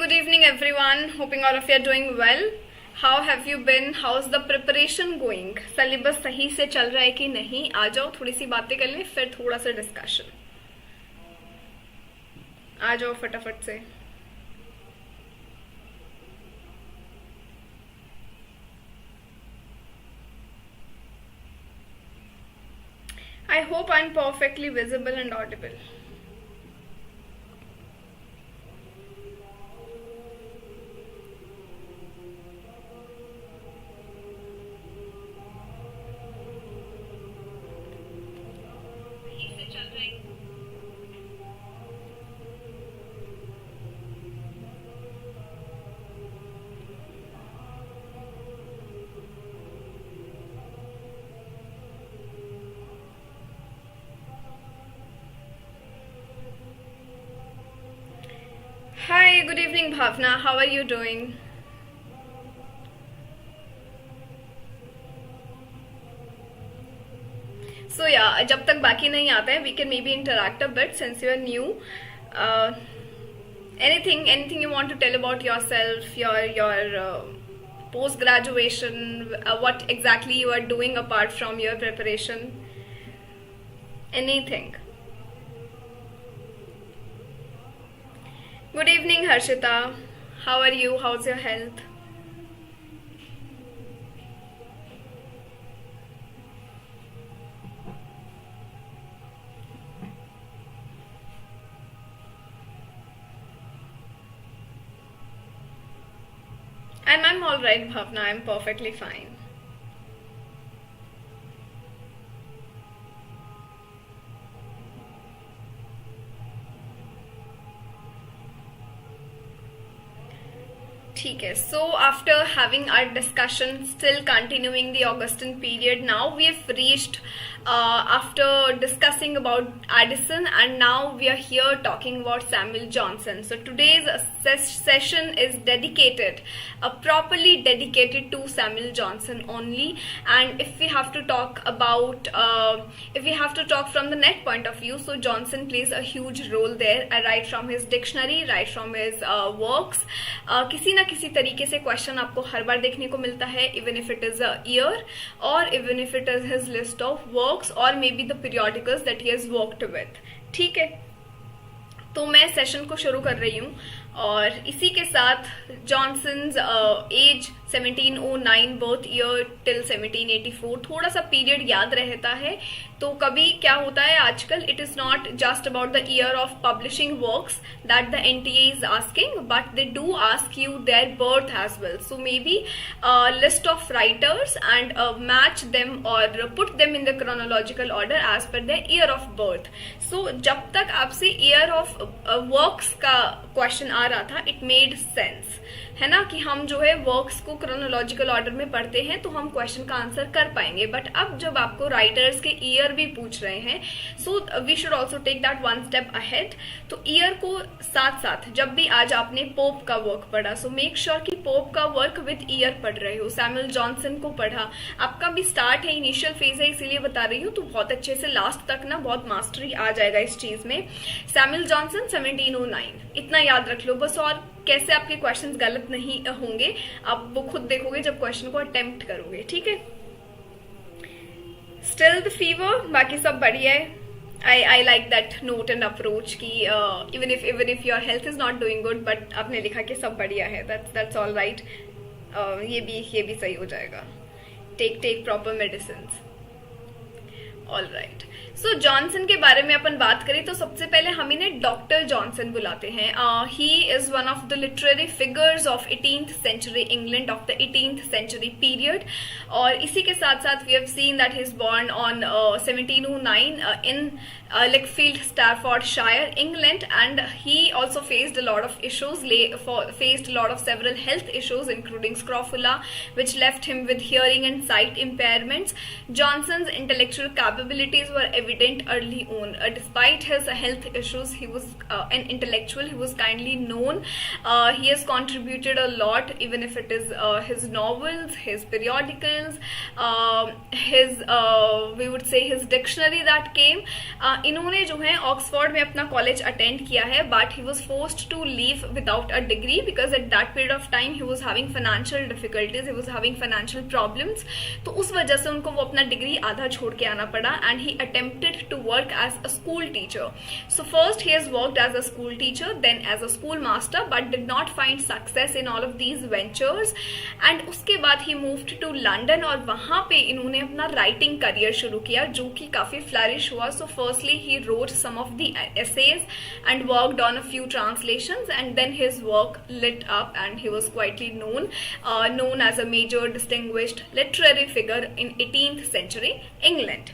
good evening everyone. Hoping all of you are doing well. How have you been? How's the preparation going? Syllabus सही से चल रहा है कि नहीं? आ जाओ थोड़ी सी बातें कर लें, फिर थोड़ा सा डिस्कशन. आ जाओ फटाफट से. I hope I'm perfectly visible and audible. Hi, good evening Bhavna. How are you doing? So yeah, जब तक बाकी नहीं आता है, we can maybe interact a bit since you are new. Uh, anything you want to tell about yourself, your post graduation, what exactly you are doing apart from your preparation? Anything. Good evening Harshita. How are you? How's your health? And I'm alright Bhavna. I'm perfectly fine. ठीक है. So after having our discussion, still continuing the Augustan period, now we have reached after discussing about Addison, and now we are here talking about Samuel Johnson. So today's session is dedicated, properly dedicated to Samuel Johnson only. And if we have to talk about, if we have to talk from the net point of view, so Johnson plays a huge role there, right from his dictionary, right from his works. किसी ना किसी तरीके से question आपको हर बार देखने को मिलता है, even if it is a year और even if it is his list of works और maybe the periodicals that he has worked with. ठीक है, तो मैं सेशन को शुरू कर रही हूँ और इसी के साथ Johnson's age 1709 birth year till 1784, थोड़ा सा पीरियड याद रहता है. तो कभी क्या होता है आजकल, it is not just about the year of publishing works that the NTA is asking, but they do ask you their birth as well. So maybe list of writers and match them और put them in the chronological order as per their year of birth. So जब तक आपसे year of works का question आ रहा था, it made sense, है ना, कि हम जो है वर्क्स को क्रोनोलॉजिकल ऑर्डर में पढ़ते हैं तो हम क्वेश्चन का आंसर कर पाएंगे. बट अब जब आपको राइटर्स के ईयर भी पूछ रहे हैं, so we should also take that one step ahead. तो ईयर को साथ साथ, जब भी आज आपने पोप का वर्क पढ़ा, सो मेक श्योर कि पोप का वर्क विद ईयर पढ़ रहे हो. सैमुअल जॉनसन को पढ़ा, आपका भी स्टार्ट है, इनिशियल फेज है, इसीलिए बता रही हूँ. तो बहुत अच्छे से लास्ट तक ना बहुत मास्टरी आ जाएगा इस चीज में. सैमुअल जॉनसन 1709, इतना याद रख लो बस. और कैसे आपके क्वेश्चंस गलत नहीं होंगे आप वो खुद देखोगे जब क्वेश्चन को अटेम्प्ट करोगे. ठीक है, स्टिल द फीवर, बाकी सब बढ़िया है. I like that note and approach कि even if your health is not doing good, but आपने लिखा कि सब बढ़िया है. That's all right. ये भी सही हो जाएगा. Take proper medicines. All right. सो जॉनसन के बारे में अपन बात करें तो सबसे पहले हम इन्हें डॉक्टर जॉनसन बुलाते हैं. He is one of the literary figures of 18th century England, of the 18th century period. और इसी के साथ साथ we have seen that he is born on 1709 in Lichfield, Staffordshire, England, and he also faced a lot of issues, faced a lot of several health issues including scrofula, which left him with hearing and sight impairments. Johnson's intellectual capabilities were evident early on. Despite his health issues, he was an intellectual. He was kindly known. He has contributed a lot, even if it is his novels, his periodicals, his we would say his dictionary that came. इन्होंने जो है Oxford में अपना college attend किया है, but he was forced to leave without a degree because at that period of time he was having financial difficulties, he was having financial problems. तो उस वजह से उनको वो अपना डिग्री आधा छोड़ के आना पड़ा. And he attempted to work as a school teacher. So first he has worked as a school teacher, then as a school master, but did not find success in all of these ventures. And उसके बाद ही moved to London और वहां पे इन्होंने अपना writing career शुरू किया जो कि काफी फ्लरिश हुआ. So firstly he wrote some of the essays and worked on a few translations, and then his work lit up and he was quietly known as a major distinguished literary figure in 18th century England.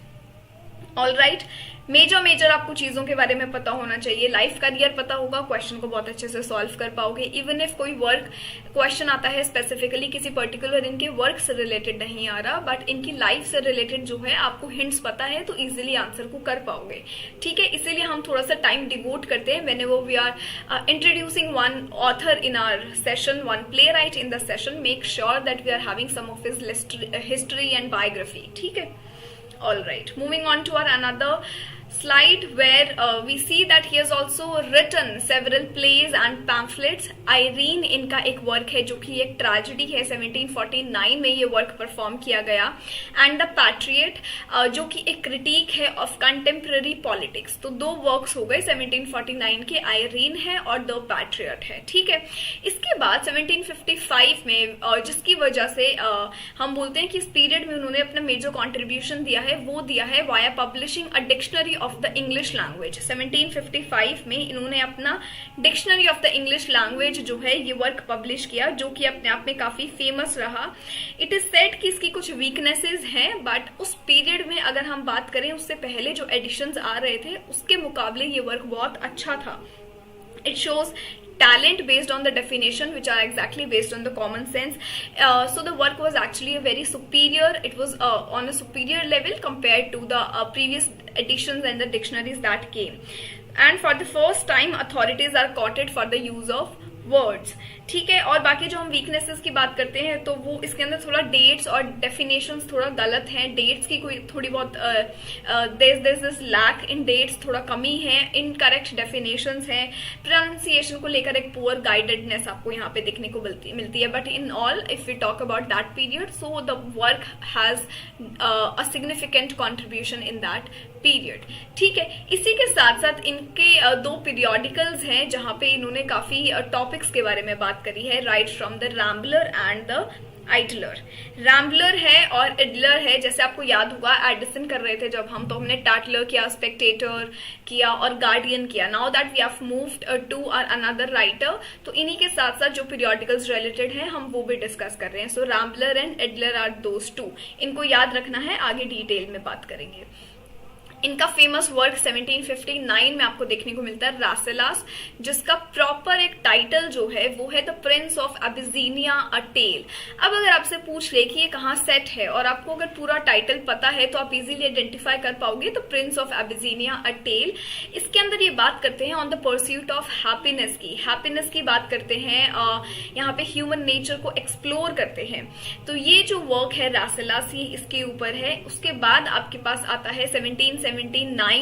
All right, major आपको चीजों के बारे में पता होना चाहिए. Life career पता होगा, क्वेश्चन को बहुत अच्छे से सॉल्व कर पाओगे. इवन इफ कोई वर्क क्वेश्चन आता है स्पेसिफिकली किसी पर्टिकुलर इनके वर्क से रिलेटेड नहीं आ रहा, बट इनकी लाइफ से रिलेटेड जो है आपको हिंट्स पता है, तो इजीली आंसर को कर पाओगे. ठीक है, इसीलिए हम थोड़ा सा टाइम डिवोट करते हैं whenever we are introducing one author in our session, one playwright in the session. Make sure that we are having some of his history and biography. ठीक है, all right, moving on to our another slide where we see that he has also written several plays and pamphlets. Irene इनका एक work है जो कि एक tragedy है. 1749 में ये वर्क परफॉर्म किया गया. एंड द पैट्रियट जो कि एक क्रिटिक है ऑफ कंटेम्प्रेरी पॉलिटिक्स. तो दो वर्क्स हो गए 1749 के, आयरीन है और द पैट्रियट है. ठीक है, इसके बाद 1755 में जिसकी वजह से हम बोलते हैं कि इस पीरियड में उन्होंने अपना मेजर कॉन्ट्रीब्यूशन दिया है, वो दिया है via publishing a dictionary of the English language. 1755 में इन्होंने अपना dictionary of the English language जो है ये वर्क पब्लिश किया, जो कि अपने आप में काफी फेमस रहा. इट इज सेड कि इसकी कुछ वीकनेसेस हैं, बट उस पीरियड में अगर हम बात करें उससे पहले जो एडिशंस आ रहे थे उसके मुकाबले ये वर्क बहुत अच्छा था. It shows talent based on the definition which are exactly based on the common sense. So the work was actually a very superior, it was on a superior level compared to the previous editions and the dictionaries that came. And for the first time authorities are quoted for the use of words. ठीक है, और बाकी जो हम weaknesses की बात करते हैं तो वो इसके अंदर थोड़ा डेट्स और डेफिनेशंस थोड़ा गलत हैं. डेट्स की कोई थोड़ी बहुत दिस लैक इन डेट्स, थोड़ा कमी है. इनकरेक्ट डेफिनेशंस हैं. प्रोनाउंसिएशन को लेकर एक पुअर गाइडेडनेस आपको यहाँ पे देखने को मिलती है. But in all if we talk about that period, so the work has a significant contribution in that period. ठीक है, इसी के साथ साथ इनके दो पीरियोडिकल्स हैं जहां पे इन्होंने काफी टॉपिक्स के बारे में बात करी है. Right from the Rambler and the idler. Rambler है और इडलर है. जैसे आपको याद होगा एडिसन कर रहे थे जब हम, तो हमने टैटलर किया, स्पेक्टेटर किया और गार्डियन किया. Now that we have moved to our another writer, तो इन्हीं के साथ साथ जो पीरियोडिकल्स रिलेटेड हैं हम वो भी डिस्कस कर रहे हैं. So Rambler and Idler are those two. इनको याद रखना है, आगे डिटेल में बात करेंगे. इनका फेमस वर्क 1759 में आपको देखने को मिलता है, रासेलास, जिसका प्रॉपर एक टाइटल जो है वो है the Prince of Abyssinia a tale. अब अगर आपसे पूछ ले कि ये कहाँ सेट है और आपको अगर पूरा टाइटल पता है तो आप इजीली आइडेंटिफाई कर पाओगे. The Prince of Abyssinia a tale, इसके अंदर ये बात करते हैं on the pursuit of happiness की. हैप्पीनेस की बात करते हैं, यहाँ पे ह्यूमन नेचर को एक्सप्लोर करते हैं. तो ये जो वर्क है रासेलास, ये इसके ऊपर है. उसके बाद आपके पास आता है 1779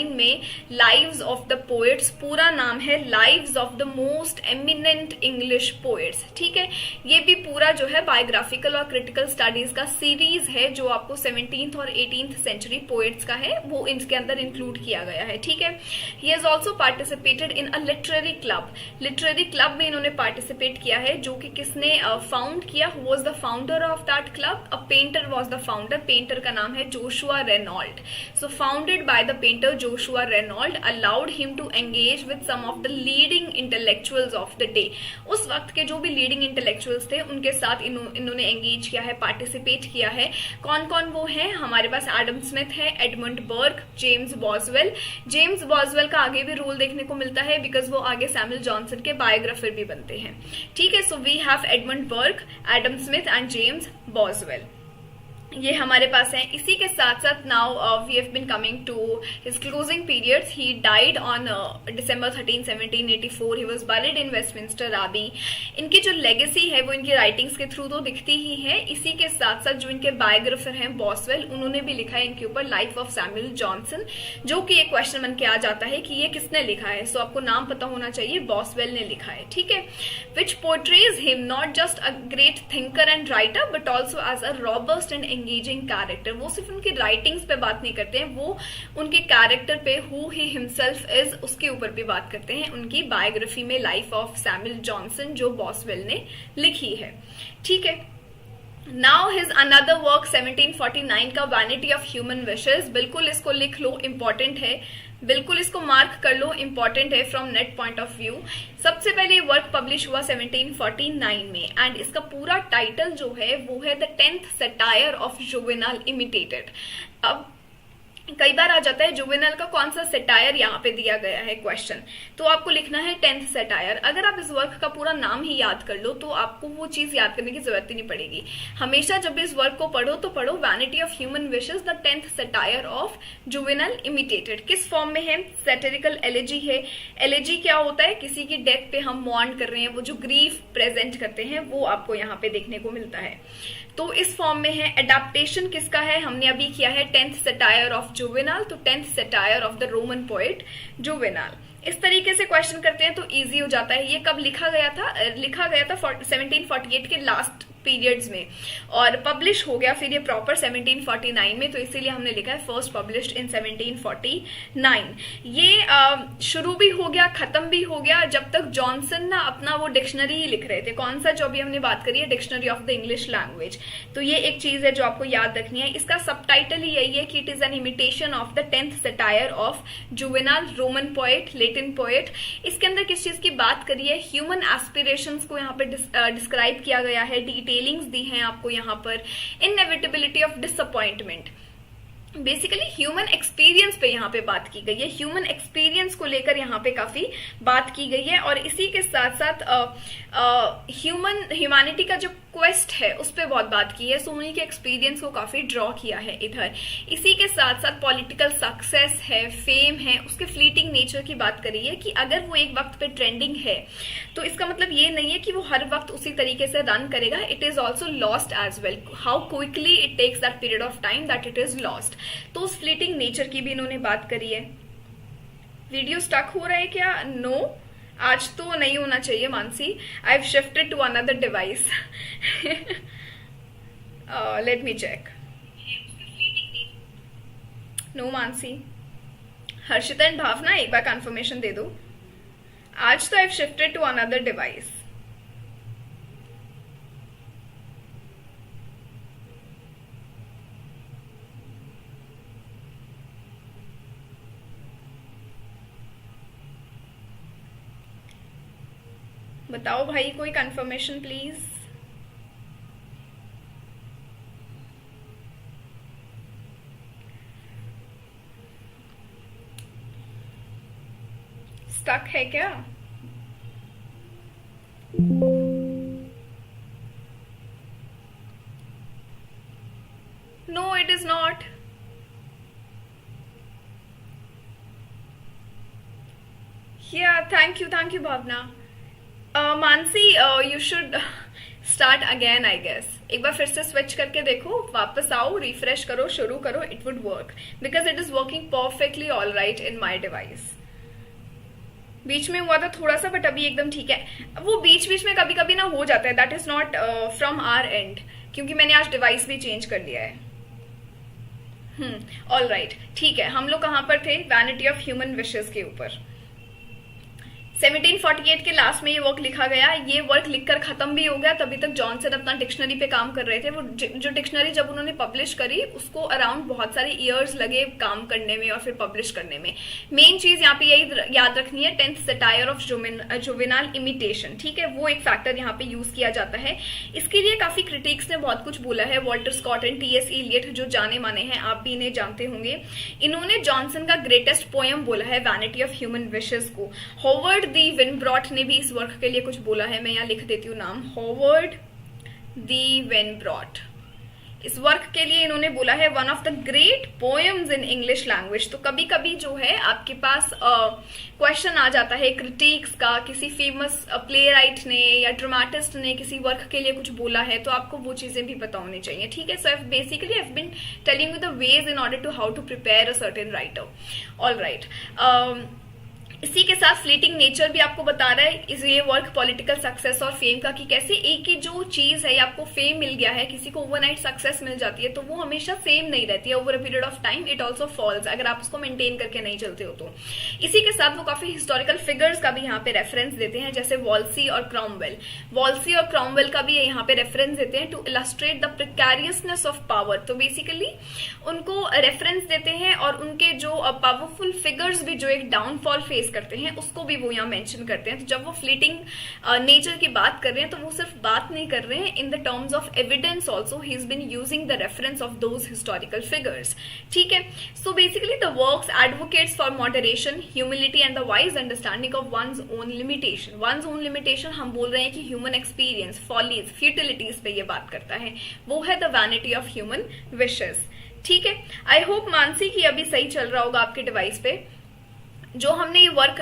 में लाइव्स ऑफ द पोएट्स. पूरा नाम है lives of the most eminent English poets. ठीक है, ये भी पूरा जो है बायोग्राफिकल और क्रिटिकल स्टडीज का सीरीज है जो आपको 17th और 18th सेंचुरी पोएट्स का है, वो इसके अंदर इंक्लूड किया गया है. ठीक है, he has also participated in a literary club. Literary club में इन्होंने पार्टिसिपेट किया है, जो कि किसने फाउंड किया, who was the founder of that club. A painter was the founder. Painter का नाम है Joshua Reynold. So founded by the painter Joshua Reynolds, allowed him to engage with some of the leading intellectuals of the day. उस वक्त के जो भी leading intellectuals थे उनके साथ इन्होंने एंगेज किया है, पार्टिसिपेट किया है. कौन कौन वो हैं? हमारे पास एडम स्मिथ है, एडमंड बर्ग, जेम्स बॉसवेल. जेम्स बॉसवेल का आगे भी रोल देखने को मिलता है बिकॉज वो आगे सैमुअल जॉनसन के बायोग्राफर भी बनते हैं. ठीक है, so we have Edmund Burg, Adam Smith and James Boswell. ये हमारे पास है। इसी के साथ साथ now we have been coming to his closing periods. He died on December 13, 1784। He was buried in Westminster Abbey. इनकी जो लेगेसी है वो इनकी राइटिंग्स के थ्रू तो दिखती ही है। इसी के साथ साथ जो इनके बायोग्राफर हैं बॉसवेल, उन्होंने भी लिखा है इनके ऊपर लाइफ ऑफ सैमुअल जॉनसन, जो कि एक क्वेश्चन बन के आ जाता है कि ये किसने लिखा है। सो आपको नाम पता होना चाहिए, बॉसवेल ने लिखा है, ठीक है। Which portrays him not just a great thinker and writer but also as a robust and engaging character. वो सिर्फ उनकी राइटिंग्स पे बात नहीं करते हैं, वो उनके कैरेक्टर पे, हु ही हिमसेल्फ इज, उसके ऊपर भी बात करते हैं, उनकी बायोग्राफी में लाइफ ऑफ सैमुअल जॉनसन जो बॉसवेल ने लिखी है, ठीक है। नाउ हिज अनदर वर्क 1749 का वैनिटी ऑफ ह्यूमन विशेस, बिल्कुल इसको लिख लो, इंपॉर्टेंट है, बिल्कुल इसको मार्क कर लो, इंपॉर्टेंट है from net point of view. सबसे पहले ये वर्क पब्लिश हुआ 1749 में एंड इसका पूरा टाइटल जो है वो है the 10th satire of juvenile imitated. अब कई बार आ जाता है जुवेनाइल का कौन सा सटायर यहाँ पे दिया गया है क्वेश्चन, तो आपको लिखना है 10th सटायर। अगर आप इस वर्क का पूरा नाम ही याद कर लो तो आपको वो चीज याद करने की जरूरत ही नहीं पड़ेगी। हमेशा जब भी इस वर्क को पढ़ो तो पढ़ो vanity of Human wishes the 10th satire of juvenile imitated. किस फॉर्म में है? सैटिरिकल एलेजी है। एलेजी क्या होता है? किसी की डेथ पे हम मॉर्न कर रहे हैं, वो जो ग्रीफ प्रेजेंट करते हैं वो आपको यहाँ पे देखने को मिलता है, तो इस फॉर्म में है। एडेप्टेशन किसका है? हमने अभी किया है 10th सटायर ऑफ जुवेनाइल, तो 10th satire of the Roman poet juvenile. इस तरीके से क्वेश्चन करते हैं तो इजी हो जाता है। ये कब लिखा गया था? लिखा गया था 1748 के लास्ट पीरियड्स में और पब्लिश हो गया फिर ये प्रॉपर 1749 में, तो इसीलिए हमने लिखा है फर्स्ट पब्लिश्ड इन 1749। ये शुरू भी हो गया, खत्म भी हो गया जब तक जॉनसन ना अपना वो डिक्शनरी ही लिख रहे थे। कौन सा? जो अभी हमने बात करी है, dictionary of the English language. तो ये एक चीज है जो आपको याद रखनी है। इसका सबटाइटल ही यही है कि it is an imitation of the 10th satire of juvenile, Roman poet, Latin poet. इसके अंदर किस चीज की बात करी है? ह्यूमन एस्पिरेशंस को यहाँ पे डिस्क्राइब किया गया है, डिटेलिंग्स दी हैं आपको यहाँ पर, inevitability of disappointment, basically human experience पे यहाँ पे बात की गई है। ह्यूमन एक्सपीरियंस को लेकर यहाँ पे काफी बात की गई है और इसी के साथ साथ ह्यूमैनिटी का जो क्वेस्ट है उस पर बहुत बात की है। सो उन्हीं के एक्सपीरियंस को काफी ड्रॉ किया है इधर। इसी के साथ साथ पॉलिटिकल सक्सेस है, फेम है, उसके फ्लीटिंग नेचर की बात करी है कि अगर वो एक वक्त पे ट्रेंडिंग है तो इसका मतलब ये नहीं है कि वो हर वक्त उसी तरीके से रन करेगा। It is also lost as well, how quickly it takes that period of time that it is lost. तो उस फ्लीटिंग नेचर की भी इन्होंने बात करी है। वीडियो स्टक हो रहा है क्या? नो, आज तो नहीं होना चाहिए Mansi. I have shifted to another device. Let me check. No Mansi. Harshita and Bhavna एक बार कंफर्मेशन दे दो। आज तो I have shifted to another device. बताओ भाई कोई कंफर्मेशन प्लीज। स्टक है क्या? No, it is not. Yeah thank you Bhavna. Mansi you should start again I guess. एक बार फिर से स्विच करके देखो, वापस आओ, रिफ्रेश करो, शुरू करो, it would work because it is working perfectly all right in my device. बीच में हुआ था थोड़ा सा बट अभी एकदम ठीक है। वो बीच बीच में कभी कभी ना हो जाता है, that is not from our and, क्योंकि मैंने आज डिवाइस भी चेंज कर लिया है। ऑल राइट, ठीक है। हम लोग कहां पर थे? वैनिटी ऑफ ह्यूमन विशेस के ऊपर। 1748 के लास्ट में ये वर्क लिखा गया। ये वर्क लिखकर खत्म भी हो गया, तभी तक जॉनसन अपना डिक्शनरी पे काम कर रहे थे। वो जो डिक्शनरी जब उन्होंने पब्लिश करी उसको अराउंड बहुत सारे इयर्स लगे काम करने में और फिर पब्लिश करने में। मेन चीज यहाँ पे यही याद रखनी है, 10th satire of juvenile imitation, ठीक है, वो एक फैक्टर यहाँ पे यूज किया जाता है। इसके लिए काफी क्रिटिक्स ने बहुत कुछ बोला है। Walter Scott and T.S. Elliot जो जाने माने हैं, आप भी इन्हें जानते होंगे, इन्होंने जॉनसन का ग्रेटेस्ट पोएम बोला है वैनिटी ऑफ ह्यूमन विशेस को। हॉवर्ड दी विनब्रॉट ने भी इस वर्क के लिए कुछ बोला है, मैं यहाँ लिख देती हूँ नाम, हॉवर्ड दी विनब्रॉट। इस वर्क के लिए इन्होंने बोला है one of the great poems in English language. तो कभी कभी जो है आपके पास क्वेश्चन आ जाता है क्रिटिक्स का, किसी फेमस प्ले राइट ने या ड्रामेटिस्ट ने किसी वर्क के लिए कुछ बोला है, तो आपको वो चीजें भी पता होनी चाहिए, ठीक है। So basically I have been telling you the ways in order to how to prepare a certain writer. All right, इसी के साथ फ्लीटिंग नेचर भी आपको बता रहा है इस ये वर्क पॉलिटिकल सक्सेस और फेम का, कि कैसे एक ही जो चीज है, आपको फेम मिल गया है, किसी को ओवरनाइट सक्सेस मिल जाती है, तो वो हमेशा सेम नहीं रहती है, over a period of time it also falls, अगर आप उसको मेंटेन करके नहीं चलते हो तो। इसी के साथ वो काफी हिस्टोरिकल फिगर्स का भी यहाँ पे रेफरेंस देते हैं, जैसे वॉल्सी और क्रॉमवेल। वॉल्सी और क्रॉमवेल का भी यहाँ पे रेफरेंस देते हैं to illustrate the precariousness of power. तो बेसिकली उनको रेफरेंस देते हैं और उनके जो पावरफुल फिगर्स भी जो एक डाउनफॉल फेस करते हैं उसको भी वो यहाँ मेंशन करते हैं। तो जब वो फ्लीटिंग नेचर की बात कर रहे हैं तो वो सिर्फ बात नहीं कर रहे हैं, in the terms of evidence also he is been using the reference of those historical figures, ठीक है। So basically the works advocates for moderation, humility and the wise understanding of one's own limitation. One's own limitation हम बोल रहे हैं कि human experience, follies, फ्यूटिलिटीज पे ये बात करता है, वो है the vanity of Human wishes, ठीक है। आई होप मानसी की अभी सही चल रहा होगा आपके डिवाइस पे। जो हमने ये वर्क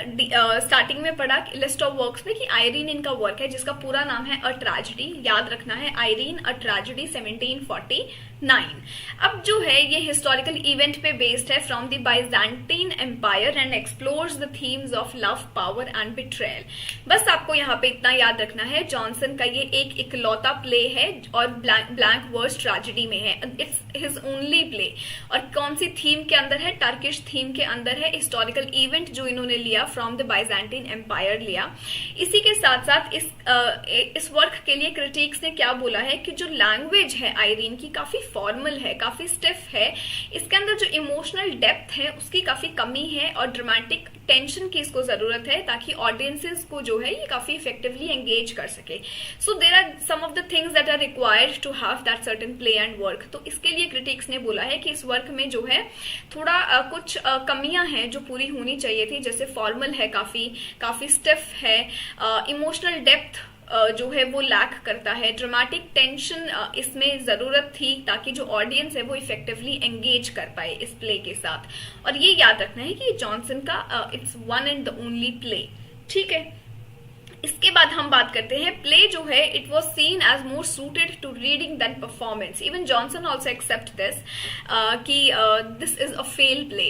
स्टार्टिंग में पढ़ा लिस्ट ऑफ वर्क्स में, कि आयरीन इनका वर्क है जिसका पूरा नाम है अ ट्रेजेडी, याद रखना है आयरीन अ ट्रेजेडी 1749। अब जो है ये हिस्टोरिकल इवेंट पे बेस्ड है from the Byzantine empire and explores the themes of love, power and betrayal. बस आपको यहाँ पे इतना याद रखना है, जॉनसन का ये एक इकलौता प्ले है और ब्लैंक वर्स ट्रेजेडी में है, इट्स हिज ओनली प्ले। और कौन सी थीम के अंदर है? टर्किश थीम के अंदर है, हिस्टोरिकल इवेंट जो इन्होंने लिया फ्रॉम द बाइजेंटाइन एम्पायर लिया। इसी के साथ साथ इस वर्क के लिए क्रिटिक्स ने क्या बोला है कि जो लैंग्वेज है आयरीन की काफी फॉर्मल है, काफी स्टिफ है, इसके अंदर जो इमोशनल डेप्थ है उसकी काफी कमी है और ड्रामेटिक टेंशन की इसको जरूरत है, ताकि ऑडियंसेस को जो है ये काफी इफेक्टिवली एंगेज कर सके। So there are some of the things that are required to have that certain play and work. तो इसके लिए क्रिटिक्स ने बोला है कि इस वर्क में जो है थोड़ा कुछ कमियां हैं जो पूरी होनी चाहिए थी, जैसे फॉर्मल है, काफी स्टिफ है, इमोशनल डेप्थ जो है वो लैक करता है, ड्रामेटिक टेंशन इसमें जरूरत थी ताकि जो ऑडियंस है वो इफेक्टिवली एंगेज कर पाए इस प्ले के साथ। और ये याद रखना है कि जॉनसन का it's one and the only play, ठीक है। इसके बाद हम बात करते हैं प्ले जो है it was seen as more suited to reading than performance. Even Johnson also accept this कि this is a fail play.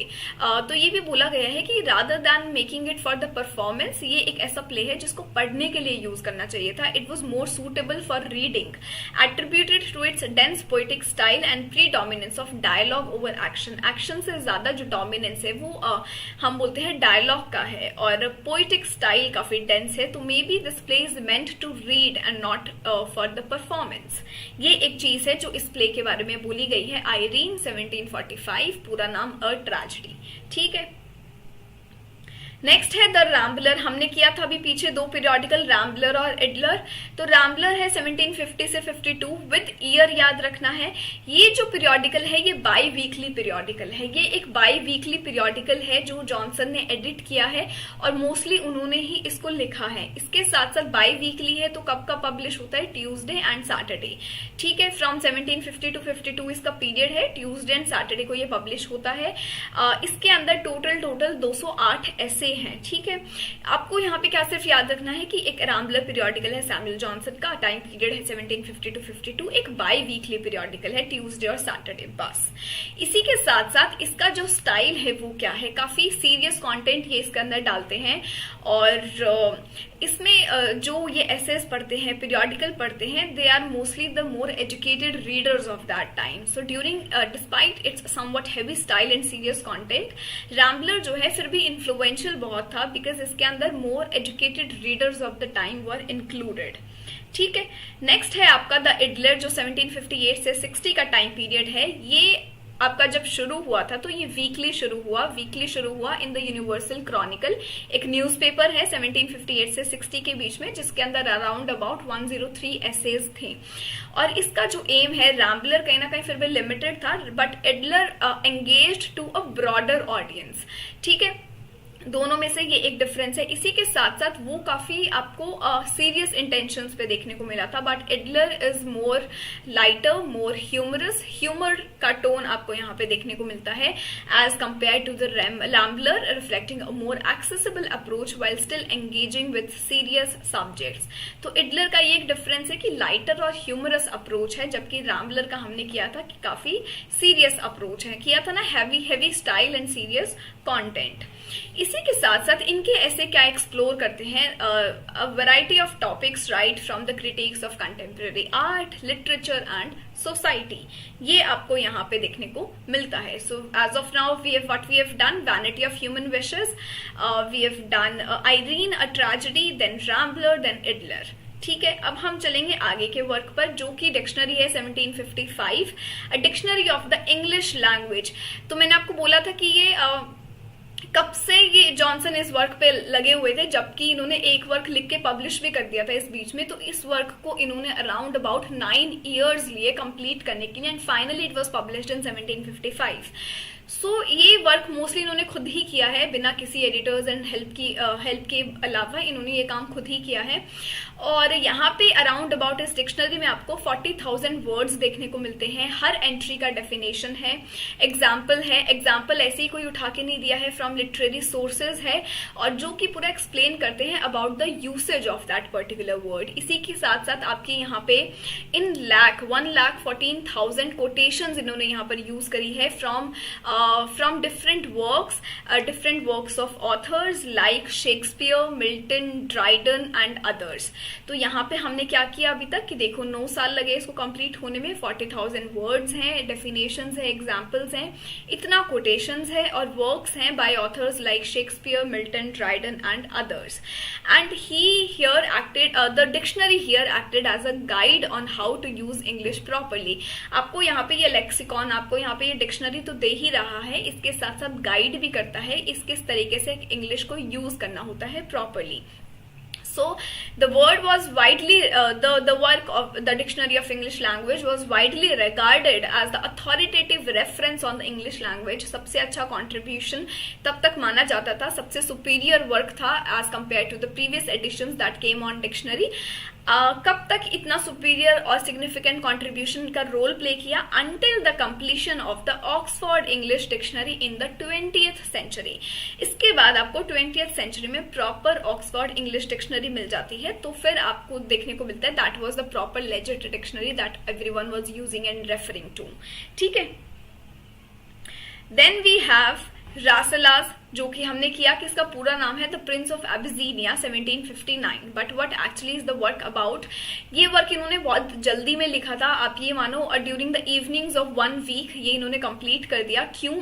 तो ये भी बोला गया है कि rather than making it for the performance, ये एक ऐसा प्ले है जिसको पढ़ने के लिए यूज करना चाहिए था। It was more suitable for reading, attributed to its dense poetic style and predominance of dialogue over action. Action से ज्यादा जो डोमिनेंस है वो हम बोलते हैं डायलॉग का है, और पोएटिक स्टाइल काफी डेंस है। तो maybe this play is meant to read and not for the performance। ये एक चीज है जो इस प्ले के बारे में बोली गई है। आयरीन 1745, पूरा नाम अ ट्रेजेडी, ठीक है। नेक्स्ट है द रैम्बलर। हमने किया था अभी पीछे दो पीरियोडिकल, रैम्बलर और एडलर। तो रैम्बलर है 1750 से 52, विद ईयर याद रखना है। ये जो पीरियोडिकल है ये बाई वीकली पीरियोडिकल है, ये एक बाई वीकली पीरियोडिकल है जो जॉनसन ने एडिट किया है और मोस्टली उन्होंने ही इसको लिखा है। इसके साथ साथ बाई वीकली है, तो कब का पब्लिश होता है? ट्यूसडे एंड सैटरडे, ठीक है। फ्रॉम 1750 टू 52 इसका पीरियड है, ट्यूसडे एंड सैटरडे को ये पब्लिश होता है। इसके अंदर टोटल 208 ऐसे हैं, ठीक है। आपको यहाँ पे क्या सिर्फ याद रखना है कि एक रैम्बलर पीरियोडिकल है सैमुअल जॉनसन का, टाइम पीरियड है 1750 टू 52, एक बाई वीकली पीरियोडिकल है, ट्यूसडे और सैटरडे, बस। इसी के साथ साथ इसका जो स्टाइल है वो क्या है, काफी सीरियस कंटेंट ये इसके अंदर डालते हैं। और इसमें जो ये एसेस पढ़ते हैं, पीरियोडिकल पढ़ते हैं, they are mostly the more educated readers of that time. So during despite its somewhat heavy style and serious content, Rambler जो है फिर भी इन्फ्लुएंशियल बहुत था, बिकॉज इसके अंदर मोर educated readers of the time were included, ठीक है। नेक्स्ट है आपका द एडलर जो 1758 से 60 का टाइम पीरियड है। ये आपका जब शुरू हुआ था तो ये वीकली शुरू हुआ इन द यूनिवर्सल क्रॉनिकल, एक न्यूज़पेपर है 1758 से 60 के बीच में, जिसके अंदर अराउंड अबाउट 103 एसेज थे। और इसका जो एम है, रैम्बलर कहीं ना कहीं फिर भी लिमिटेड था, but Idler engaged to a broader audience, ठीक है। दोनों में से ये एक डिफरेंस है। इसी के साथ साथ वो काफी आपको सीरियस इंटेंशंस पे देखने को मिला था, but Idler is more lighter, more humorous, humour का टोन आपको यहाँ पे देखने को मिलता है as compare to the Rambler, reflecting a more accessible approach while still engaging with serious subjects. तो एडलर का ये एक डिफरेंस है कि लाइटर और ह्यूमरस अप्रोच है, जबकि रैम्बलर का हमने किया था कि काफी सीरियस अप्रोच है, किया था ना, heavy style and serious content. इसी के साथ साथ इनके ऐसे क्या एक्सप्लोर करते हैं, a variety of topics right from the critics of contemporary art, literature and society, ये आपको यहाँ पे देखने को मिलता है। So as of now we have done Vanity of Human Wishes, we have done Irene a tragedy, then Rambler, then Idler. ठीक है, अब हम चलेंगे आगे के वर्क पर, जो कि डिक्शनरी है 1755, a dictionary of the English language. तो मैंने आपको बोला था कि ये कब से ये जॉनसन इस वर्क पे लगे हुए थे, जबकि इन्होंने एक वर्क लिख के पब्लिश भी कर दिया था इस बीच में। तो इस वर्क को इन्होंने अराउंड अबाउट 9 years लिए कंप्लीट करने के लिए, and finally it was published इन 1755। सो ये वर्क मोस्टली इन्होंने खुद ही किया है, बिना किसी एडिटर्स एंड हेल्प के अलावा इन्होंने ये काम खुद ही किया है। और यहाँ पे अराउंड अबाउट इस डिक्शनरी में आपको 40,000 वर्ड्स देखने को मिलते हैं। हर एंट्री का डेफिनेशन है, एग्जाम्पल ऐसे ही कोई उठा के नहीं दिया है, फ्रॉम लिटरेरी सोर्सेज है, और जो कि पूरा एक्सप्लेन करते हैं about the usage of that particular word. इसी के साथ साथ आपके यहाँ पे इन 1,14,000 कोटेशंस इन्होंने यहाँ पर यूज करी है from different works of authors like Shakespeare, Milton, Dryden and others। तो यहाँ पे हमने क्या किया अभी तक कि देखो 9 साल लगे इसको कंप्लीट होने में। 40,000 वर्ड्स हैं, डेफिनेशंस है, एग्जाम्पल्स हैं, इतना कोटेशंस है, और वर्क्स हैं by authors like Shakespeare, Milton, Dryden and others. And the dictionary here acted as a guide on how to use English properly. आपको यहाँ पे ये लेक्सिकॉन, आपको यहाँ पे ये डिक्शनरी तो दे ही रहा है, इसके साथ साथ गाइड भी करता है इस किस तरीके से इंग्लिश को यूज करना होता है properly. So the word was widely the work of the dictionary of English language was widely regarded as the authoritative reference on the English language। सबसे अच्छा contribution तब तक माना जाता था, सबसे superior work था as compared to the previous editions that came on dictionary। कब तक इतना सुपीरियर और सिग्निफिकेंट कंट्रीब्यूशन का रोल प्ले किया? Until the completion of the Oxford English dictionary in the 20th century. इसके बाद आपको 20th सेंचुरी में प्रॉपर ऑक्सफोर्ड इंग्लिश डिक्शनरी मिल जाती है, तो फिर आपको देखने को मिलता है that was the proper legit dictionary that everyone was using and referring to. ठीक है, देन वी हैव रासेलास, जो कि हमने किया कि इसका पूरा नाम है the Prince of Abyssinia 1759। But what actually is the work about? ये वर्क इन्होंने बहुत जल्दी में लिखा था, आप ये मानो, और during the evenings of 1 week ये इन्होंने कंप्लीट कर दिया। क्यों?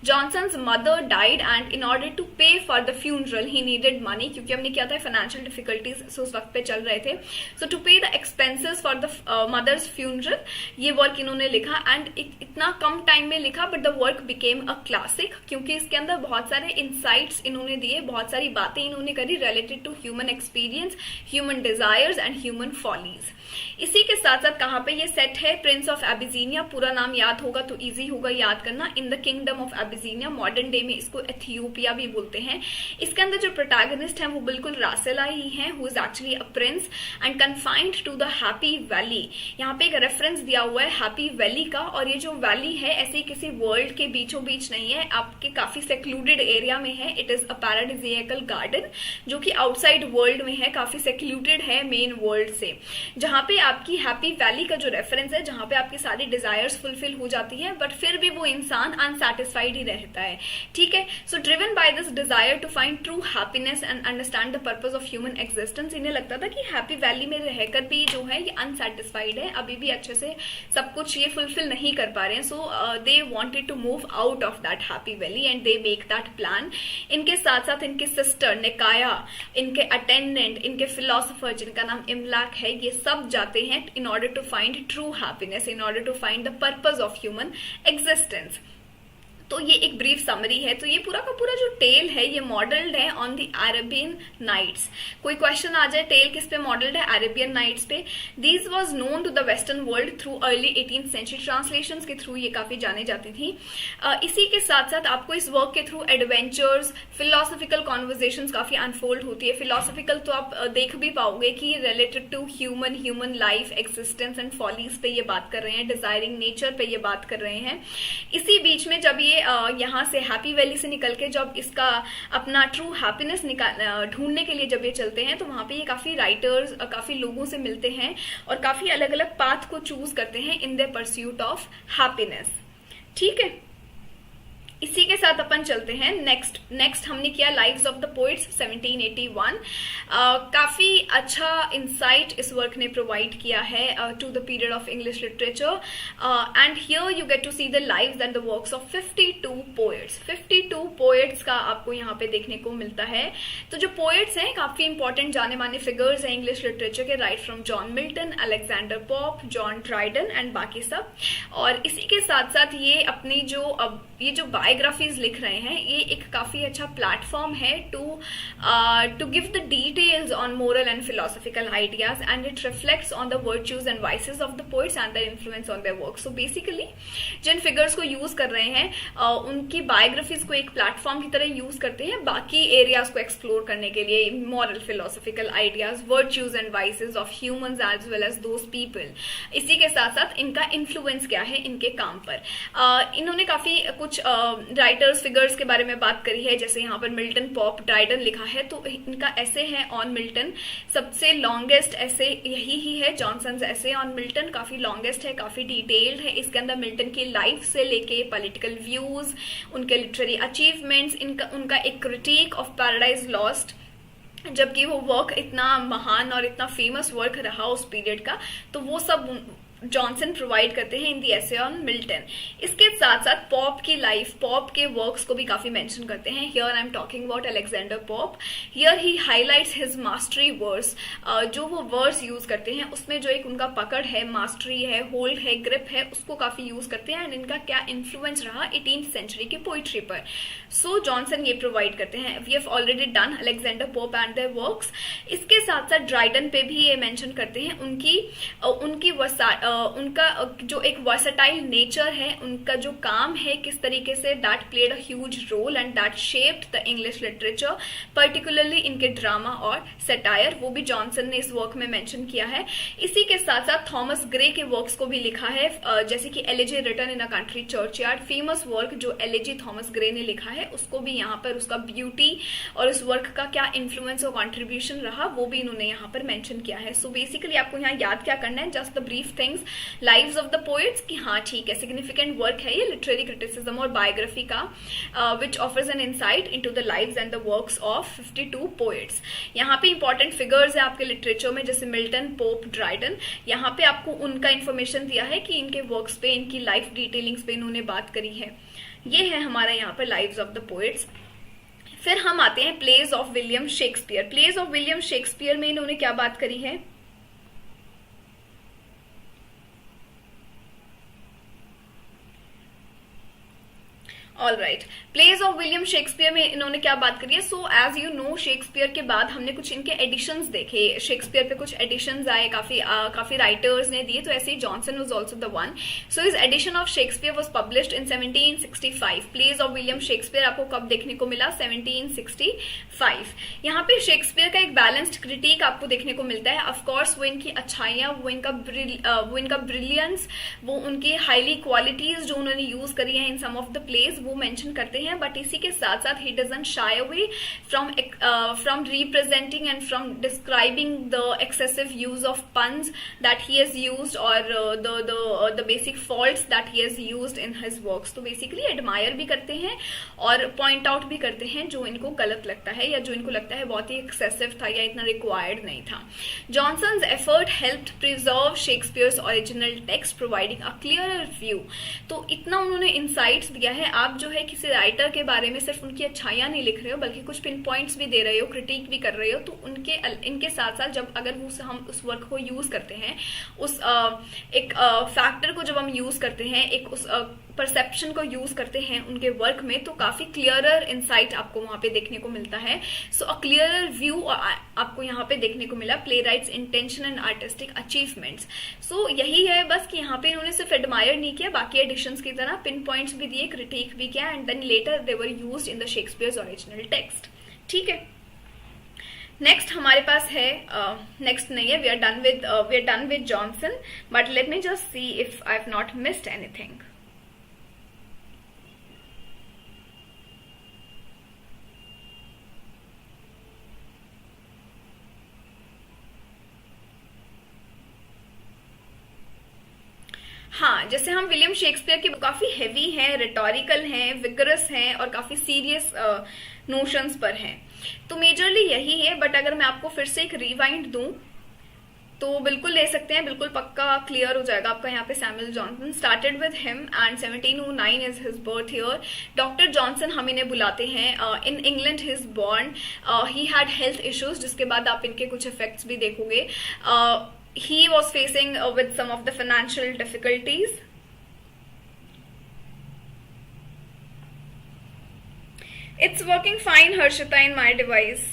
Johnson's mother died and in order to pay for the funeral he needed money, क्योंकि हमने क्या था, फाइनेंशियल डिफिकल्टीज उस वक्त पे चल रहे थे। So to pay the expenses for the mother's funeral ये वर्क इन्होंने लिखा, एंड इतना कम टाइम में लिखा, but the work became a classic, क्योंकि इसके अंदर बहुत सारे इंसाइट्स इन्होंने दिए, बहुत सारी बातें इन्होंने करी related to human experience, human desires and human follies. इसी के साथ साथ कहाँ पे ये सेट है? प्रिंस ऑफ एबिसीनिया, पूरा नाम याद होगा तो इजी होगा याद करना, in the kingdom of Abyssinia. Modern day में इसको एथियोपिया भी बोलते हैं। इसके अंदर जो प्रोटैगनिस्ट है वो बिल्कुल रासेला ही है, who is actually a prince and confined to the Happy Valley. यहाँ पे एक रेफरेंस दिया हुआ है हैप्पी वैली का, और ये जो वैली है ऐसे किसी वर्ल्ड के बीचों बीच नहीं है, आपके काफी सेक्लूडेड एरिया में है। इट इज अ पैराडिजियकल गार्डन जो कि आउटसाइड वर्ल्ड में है, काफी सेक्लूडेड है मेन वर्ल्ड से, जहां पे आपकी हैप्पी वैली का जो रेफरेंस है, जहां पे आपकी सारी डिजायर्स फुलफिल हो जाती है, बट फिर भी वो इंसान अनसैटिस्फाइड ही रहता है। ठीक है, so driven by this desire to find true happiness and understand the purpose of human existence, इन्हें लगता था कि हैप्पी वैली में रहकर भी जो है ये अनसैटिस्फाइड है, अभी भी अच्छे से सब कुछ ये फुलफिल नहीं कर पा रहे हैं। So they wanted to move out of that happy valley and they make that plan. इनके साथ साथ इनके सिस्टर निकाया, इनके अटेंडेंट, इनके फिलोसोफर जिनका नाम इमलाक है, ये सब जाते हैं in order to find true happiness, in order to find the purpose of human existence। तो ये एक ब्रीफ समरी है। तो ये पूरा का पूरा जो टेल है ये मॉडल्ड है ऑन द अरेबियन नाइट्स। कोई क्वेश्चन आ जाए, टेल किस पे मॉडल्ड है? अरेबियन नाइट्स पे। These was known to the western world through early 18th century, translations के थ्रू ये काफी जाने जाती थी। इसी के साथ साथ आपको इस वर्क के थ्रू एडवेंचर्स, फिलोसॉफिकल कॉन्वर्जेशंस काफी अनफोल्ड होती है। फिलोसॉफिकल तो आप देख भी पाओगे कि related to human life, existence and follies पे ये बात कर रहे हैं, डिजायरिंग नेचर पे ये बात कर रहे हैं। इसी बीच में जब ये यहाँ से हैप्पी वैली से निकल के जब इसका अपना ट्रू हैप्पीनेस ढूंढने के लिए जब ये चलते हैं, तो वहां पे ये काफी राइटर्स, काफी लोगों से मिलते हैं और काफी अलग अलग पाथ को चूज करते हैं in the pursuit of happiness. ठीक है, इसी के साथ अपन चलते हैं नेक्स्ट हमने किया लाइव्स ऑफ द पोइट्स 1781। काफी अच्छा इंसाइट इस वर्क ने प्रोवाइड किया है to the period of English literature, and here you get to see the lives and the works of 52 poets. 52 poets का आपको यहाँ पे देखने को मिलता है। तो जो पोएट्स हैं काफी इंपॉर्टेंट जाने माने फिगर्स हैं इंग्लिश लिटरेचर के, right from John Milton, Alexander Pope, John Dryden and बाकी सब। और इसी के साथ साथ ये अपनी ये जो बायोग्राफीज लिख रहे हैं, ये एक काफी अच्छा प्लेटफॉर्म है to give the details on moral and philosophical ideas, and it reflects on the virtues and vices of the poets and their influence on their work. So basically जिन फिगर्स को यूज कर रहे हैं उनकी biographies को एक platform की तरह यूज करते हैं बाकी एरियाज को एक्सप्लोर करने के लिए, moral philosophical ideas, virtues and vices of humans as well as those people. इसी के साथ साथ इनका इन्फ्लुएंस क्या है इनके काम पर। इन्होंने काफी कुछ राइटर्स फिगर्स के बारे में बात करी है, जैसे यहाँ पर मिल्टन, पॉप, ड्राइडन लिखा है, तो इनका ऐसे है ऑन मिल्टन, सबसे लॉन्गेस्ट ऐसे यही ही है। जॉनसन्स ऐसे ऑन मिल्टन काफी लॉन्गेस्ट है, काफी डिटेल्ड है। इसके अंदर मिल्टन की लाइफ से लेके पॉलिटिकल व्यूज, उनके लिटरेरी अचीवमेंट्स, उनका एक क्रिटिक ऑफ पैराडाइज लॉस्ट, जबकि वो वर्क इतना महान और इतना फेमस वर्क रहा उस पीरियड का, तो वो सब जॉनसन प्रोवाइड करते हैं इन दी एसे ऑन मिल्टन। इसके साथ साथ पॉप की लाइफ, पॉप के वर्क्स को भी काफी मेंशन करते हैं। Here I am talking about Alexander Pope. Here he highlights his mastery verse. जो वो वर्स यूज करते हैं उसमें जो एक उनका पकड़ है, मास्टरी है, होल्ड है, ग्रिप है, उसको काफी यूज करते हैं, एंड इनका क्या इन्फ्लुएंस रहा 18th सेंचुरी की पोइट्री पर। सो जॉनसन ये प्रोवाइड करते हैं। We have already done Alexander Pope and their works. इसके साथ साथ ड्राइडन पे भी ये मेंशन करते हैं उनका जो एक वर्सेटाइल नेचर है, उनका जो काम है, किस तरीके से that played a huge role and that shaped the English literature, particularly इनके ड्रामा और सेटायर, वो भी जॉनसन ने इस वर्क में मेंशन किया है। इसी के साथ साथ थॉमस ग्रे के वर्क्स को भी लिखा है, जैसे कि Elegy Written in a Country Churchyard, famous work जो एलिजी थॉमस ग्रे ने लिखा है, उसको भी यहाँ पर उसका ब्यूटी और उस वर्क का क्या इन्फ्लुएंस और कॉन्ट्रीब्यूशन रहा वो भी इन्होंने यहाँ पर मेंशन किया है। सो बेसिकली आपको यहाँ याद क्या करना है, just the brief things, lives of the poets, कि हाँ ठीक है सिग्निफिकेंट वर्क है ये लिटरेरी क्रिटिसिज्म और बायोग्राफी का, which offers an insight into the lives and the works of 52 poets. यहाँ पे इंपॉर्टेंट फिगर्स है आपके लिटरेचर में, जैसे मिल्टन, पोप, ड्राइडन। यहाँ पे आपको उनका इन्फॉर्मेशन दिया है कि इनके वर्क्स पे, इनकी लाइफ डिटेलिंग्स पे इन्होंने बात करी है। ये है हमारा यहाँ पर लाइव्स ऑफ द पोएट्स। फिर हम आते हैं plays of William Shakespeare. Plays of William Shakespeare में इन्होंने क्या बात करी है? All right, plays of William Shakespeare में इन्होंने क्या बात करी है? So as you know, Shakespeare के बाद हमने कुछ इनके एडिशंस देखे, शेक्सपियर पे कुछ एडिशंस आए, काफी राइटर्स ने दिए, तो ऐसे ही Johnson was also the one. So his edition of Shakespeare was published in 1765। Plays of William Shakespeare आपको कब देखने को मिला? 1765। यहाँ पे शेक्सपियर का एक बैलेंस्ड क्रिटिक आपको देखने को मिलता है। ऑफकोर्स वो इनकी अच्छाइयां, वो इनका ब्रिलियंस, वो उनकी हाईली क्वालिटीज जो उन्होंने यूज करी है इन सम ऑफ द प्लेज, वो मेंशन करते हैं। बट इसी के साथ साथ he doesn't shy away from representing and from describing the excessive use of puns that he has used or the basic faults that he has used in his works। तो basically admire भी करते हैं और point out भी करते हैं जो इनको गलत लगता है या जो इनको लगता है बहुत ही एक्सेसिव था या इतना रिक्वायर्ड नहीं था। Johnson's effort helped preserve Shakespeare's original text, providing a clearer view. तो इतना उन्होंने इंसाइट्स दिया है। आप जो है किसी राइटर के बारे में सिर्फ उनकी अच्छाइयां नहीं लिख रहे हो, बल्कि कुछ पिन पॉइंट्स भी दे रहे हो, क्रिटिक भी कर रहे हो, तो इनके साथ साथ जब अगर हम उस वर्क को यूज करते हैं, उस एक फैक्टर को जब हम यूज करते हैं, एक उस परसेप्शन को यूज करते हैं उनके वर्क में, तो काफी क्लियरर इंसाइट आपको वहां पे देखने को मिलता है. सो अ क्लियरर व्यू आपको यहाँ पे देखने को मिला playwright's intention and artistic achievements. So यही है बस कि यहाँ पे इन्होंने सिर्फ एडमायर नहीं किया, बाकी एडिशंस की तरह पिन पॉइंट्स भी दिए, क्रिटिक भी किया, and then later they were used in the Shakespeare's original text. ठीक है, नेक्स्ट हमारे पास है, नेक्स्ट नहीं है, we are done with Johnson, but let me just see if I have not missed anything. हाँ, जैसे हम विलियम शेक्सपियर की काफी हैवी हैं, रिटोरिकल हैं, विगरस हैं और काफी सीरियस नोशंस पर हैं, तो मेजरली यही है. बट अगर मैं आपको फिर से एक रिवाइंड दूं तो बिल्कुल ले सकते हैं, बिल्कुल पक्का क्लियर हो जाएगा आपका. यहाँ पे Samuel Johnson started with him and 1709 is his birth year. Doctor Johnson हम इन्हें बुलाते हैं. In England he is born. He had health issues, जिसके बाद आप इनके कुछ इफेक्ट्स भी देखोगे. He was facing with some of the financial difficulties. It's working fine, Harshita, in my device.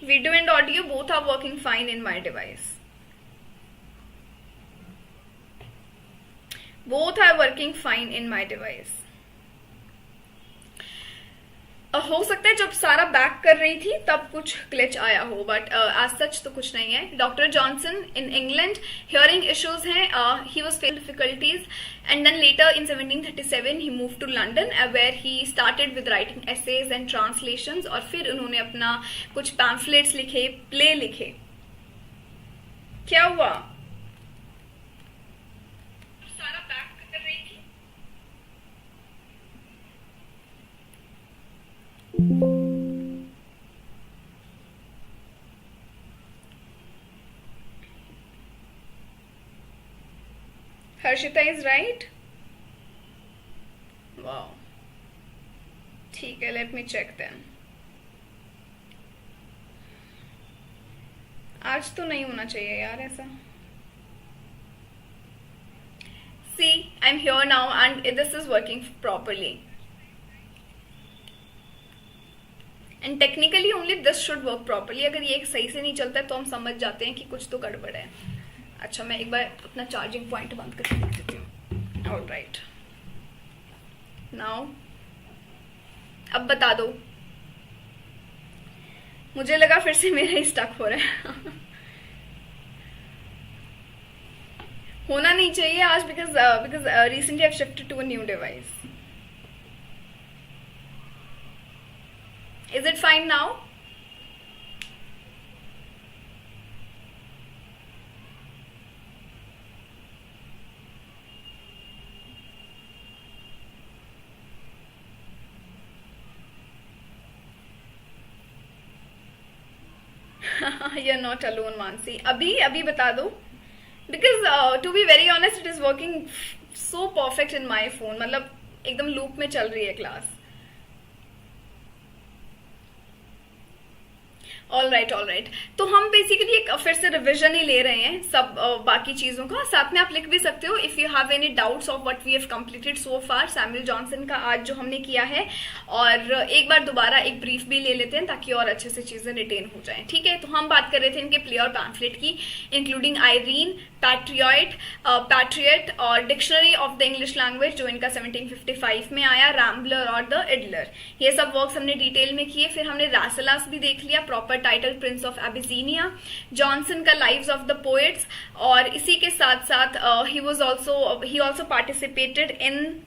Video and audio both are working fine in my device. Both are working fine in my device. हो सकता है जब सारा back कर रही थी तब कुछ ग्लिच आया हो, बट एज सच तो कुछ नहीं है. Doctor Johnson in England, hearing issues हैं, he was facing difficulties, and then later in 1737 he move to London where he started with writing essays and translations, और फिर उन्होंने अपना कुछ पैम्फलेट्स लिखे, प्ले लिखे. क्या हुआ? सारा बैक कर रही थी. Harshita is right. Wow. ठीक है, let me check then. आज तो नहीं होना चाहिए यार ऐसा. See, I'm here now and this is working properly. And technically only this should work properly. अगर ये सही से नहीं चलता है तो हम समझ जाते हैं कि कुछ तो गड़बड़ है. अच्छा, मैं एक बार अपना चार्जिंग पॉइंट बंद करके देख देती हूँ. ऑल राइट, नाउ अब बता दो. मुझे लगा फिर से मेरा ही स्टक हो रहा है. होना नहीं चाहिए आज, because recently I have shifted to a new device. Is it fine now? You're not alone, Mansi. अभी बता दो. Because to be very honest, it is working so perfect in my phone. मतलब एकदम लूप में चल रही है class. All right. तो हम बेसिकली एक फिर से रिविजन ही ले रहे हैं सब बाकी चीजों का. साथ में आप लिख भी सकते हो if you have any doubts of what we have completed so far. Samuel Johnson का आज जो हमने किया है, और एक बार दोबारा एक ब्रीफ भी ले लेते हैं ताकि और अच्छे से चीजें रिटेन हो जाएं. ठीक है, तो हम बात कर रहे थे इनके प्ले और पैम्फलेट की, इंक्लूडिंग आयरीन, पैट्रियट और dictionary of the English language जो इनका 1755 में आया, रैम्बलर और द इडलर. ये सब वर्क्स हमने डिटेल में किए. फिर हमने रासलास भी देख लिया, proper title prince of Abyssinia, Johnson का लाइव्स ऑफ द पोएट्स, और इसी के साथ साथ ही also participated in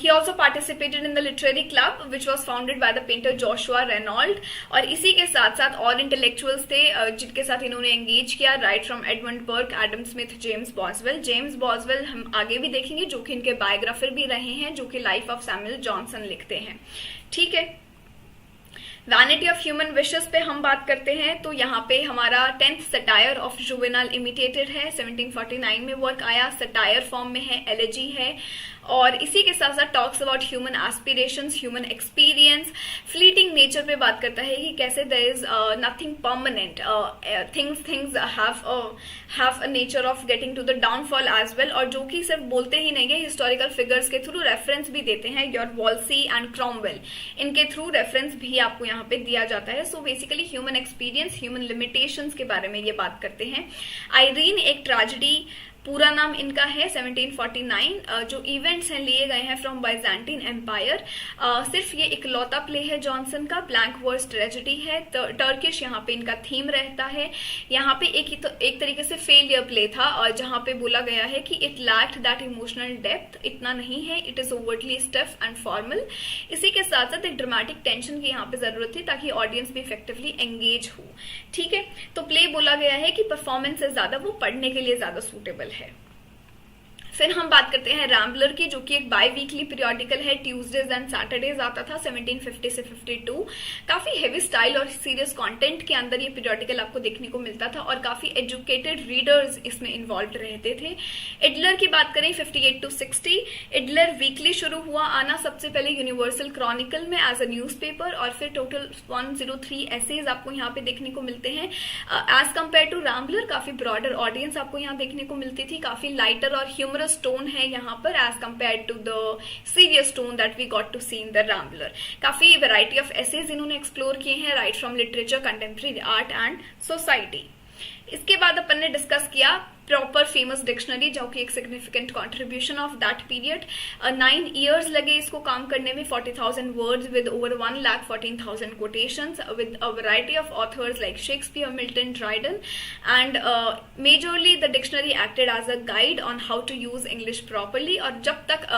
he also participated in the literary club which was founded by the painter Joshua Reynolds. और इसी के साथ साथ और इंटेलेक्चुअल्स थे जिनके साथ इन्होंने एंगेज किया, right from Edmund Burke, Adam Smith, James Boswell हम आगे भी देखेंगे, जो कि इनके बायोग्राफर भी रहे हैं, जो कि लाइफ ऑफ सैमुअल जॉनसन लिखते हैं. ठीक है, वैनिटी ऑफ ह्यूमन विशेस पे हम बात करते हैं. तो यहाँ पे हमारा 10th satire of juvenile imitated है, 1749 में वर्क आया, सटायर फॉर्म में है, एलेजी है. और इसी के साथ साथ talks about human aspirations, human experience, fleeting nature पे बात करता है कि कैसे there is nothing permanent, things have a nature of getting to the downfall as well, और जो कि सिर्फ बोलते ही नहीं है, हिस्टोरिकल फिगर्स के थ्रू रेफरेंस भी देते हैं, योर वॉल्सी एंड क्रॉमवेल, इनके थ्रू रेफरेंस भी आपको यहाँ पे दिया जाता है। So basically human experience, human limitations के बारे में ये बात करते हैं। आयरीन एक ट्रेजेडी, पूरा नाम इनका है 1749, जो इवेंट्स हैं लिए गए हैं फ्रॉम बाइजेंटीन एम्पायर। सिर्फ ये इकलौता प्ले है जॉनसन का, ब्लैंक वर्स ट्रेजेडी है, टर्किश यहाँ पे इनका थीम रहता है। यहाँ पे एक तरीके से फेलियर प्ले था, और जहाँ पे बोला गया है कि it lacked that emotional depth, इतना नहीं है, it is overtly stiff and formal. इसी के साथ साथ एक ड्रामेटिक टेंशन की यहाँ पे जरूरत थी ताकि ऑडियंस भी इफेक्टिवली एंगेज हो। ठीक है, तो प्ले बोला गया है कि परफॉर्मेंस से ज्यादा वो पढ़ने के लिए ज्यादा सूटेबल है। फिर हम बात करते हैं रैम्बलर की, जो कि एक बाई वीकली पीरियोडिकल है, ट्यूसडेज एंड सैटरडेज आता था 1750 से 52। काफी हेवी स्टाइल और सीरियस कंटेंट के अंदर ये पीरियोडिकल आपको देखने को मिलता था, और काफी एजुकेटेड रीडर्स इसमें इन्वॉल्व रहते थे। इडलर की बात करें 58 to 60, इडलर वीकली शुरू हुआ आना सबसे पहले यूनिवर्सल क्रॉनिकल में एज अ न्यूज़पेपर, और फिर टोटल 103 एसेज आपको यहाँ पे देखने को मिलते हैं। एज कंपेयर टू रैम्बलर काफी ब्रॉडर ऑडियंस आपको यहाँ देखने को मिलती थी, काफी लाइटर और ह्यूमरस टोन है यहाँ पर as compare to the serious tone that we got to see in the Rambler. काफी वैरायटी ऑफ एसेज इन्होंने एक्सप्लोर किए हैं, right from literature, contemporary art and society. इसके बाद अपन ने डिस्कस किया प्रॉपर फेमस डिक्शनरी, जो कि एक significant contribution of that period. 9 years लगे इसको काम करने में, 40,000 words with over 1,14,000 quotations with a variety of authors like Shakespeare, Milton, Dryden, and majorly the dictionary acted as a guide on how to use English properly. और जब तक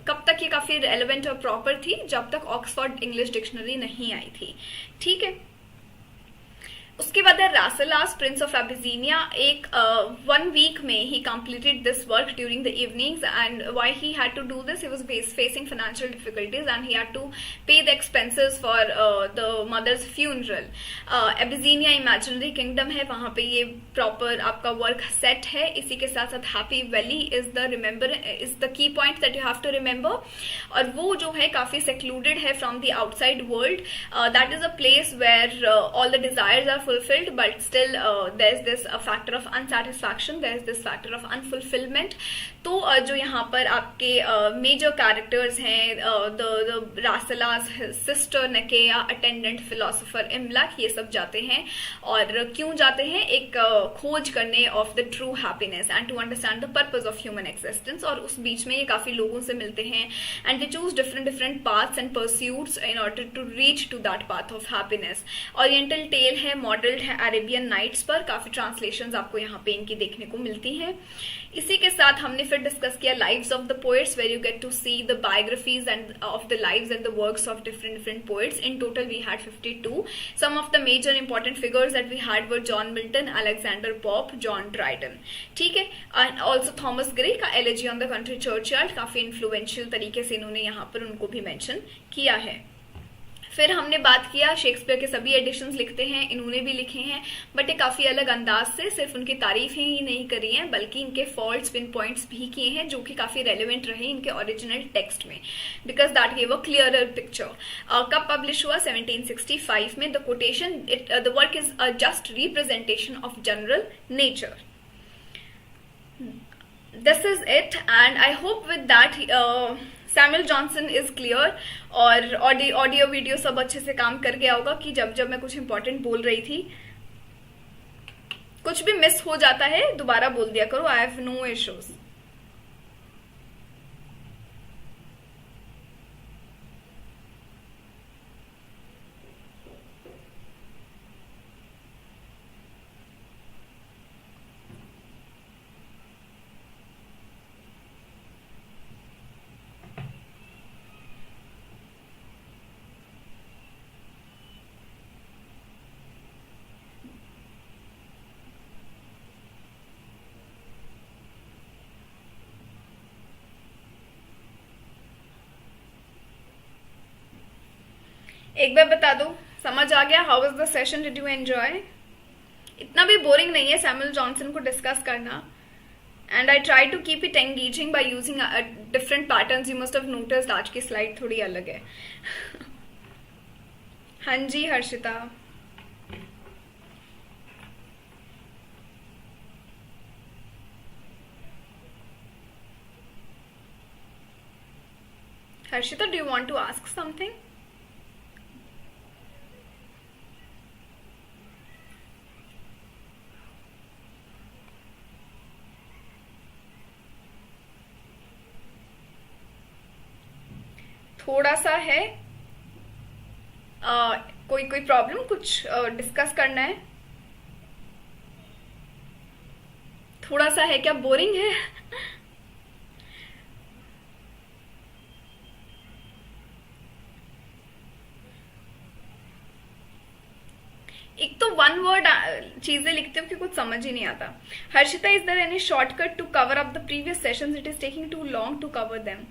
कब तक ये काफी रेलेवेंट और प्रॉपर थी, जब तक ऑक्सफोर्ड इंग्लिश डिक्शनरी नहीं आई थी। ठीक है, उसके बाद है रासलास, प्रिंस ऑफ एबिसीनिया। एक 1 week में ही completed this work during the evenings, and why he had to do this, he was facing financial difficulties and he had to pay the expenses for the mother's funeral. Abyssinia imaginary kingdom है, वहां पे ये proper आपका work set है। इसी के साथ साथ Happy Valley is the key point that you have to remember, और वो जो है काफी सेक्लूडेड है from the outside world. That is a place where all the desires are fulfilled, but still there is this factor of unsatisfaction, there is this factor of unfulfillment। तो जो यहाँ पर आपके मेजर कैरेक्टर्स हैं, the रासलास, sister नकेया, attendant philosopher इमलाक, ये सब जाते हैं। और क्यों जाते हैं? एक खोज करने of the true happiness and to understand the purpose of human existence. और उस बीच में ये काफी लोगों से मिलते हैं, and they choose different paths and pursuits in order to reach to that path of happiness. Oriental tale है, मॉडल्ड है अरेबियन नाइट्स पर, काफी ट्रांसलेशंस आपको यहाँ पे इनकी देखने को मिलती हैं। इसी के साथ हमने फिर डिस्कस किया lives of the poets, where you get to see the biographies and of the lives and the works of different poets. In total we had 52। Some of the major important figures that we had were John Milton, Alexander Pope, John Dryden. ठीक है, and also Thomas Gray का elegy on the country churchyard, काफी influential तरीके से इन्होंने यहाँ पर उनको भी मेंशन किया है। फिर हमने बात किया शेक्सपियर के सभी एडिशंस लिखते हैं, इन्होंने भी लिखे हैं, बट ये काफी अलग अंदाज से, सिर्फ उनकी तारीफें ही नहीं करी हैं, बल्कि इनके फॉल्ट्स, पिन पॉइंट्स भी किए हैं, जो कि काफी रेलेवेंट रहे इनके ओरिजिनल टेक्स्ट में, because that give a clearer picture. कब पब्लिश हुआ? 1765 में। The quotation, the work is a just representation of general nature. This is it, and I hope with that Samuel Johnson is clear, और audio video सब अच्छे से काम कर गया होगा कि जब जब मैं कुछ इंपॉर्टेंट बोल रही थी, कुछ भी मिस हो जाता है दोबारा बोल दिया करो, आई हैव नो इश्यूज। एक बार बता दो, समझ आ गया? How was the session? Did you enjoy? इतना भी बोरिंग नहीं है सैमुअल जॉनसन को डिस्कस करना, and I try to keep it engaging by using different patterns. You must have noticed आज की slide थोड़ी अलग है. हाँ जी Harshita. Harshita, do you want to ask something? थोड़ा सा है कोई प्रॉब्लम, कुछ डिस्कस करना है? थोड़ा सा है क्या, बोरिंग है? एक तो वन वर्ड चीजें लिखते हो कि कुछ समझ ही नहीं आता. Harshita, is there any shortcut to cover up the previous sessions? It is taking too long to cover them.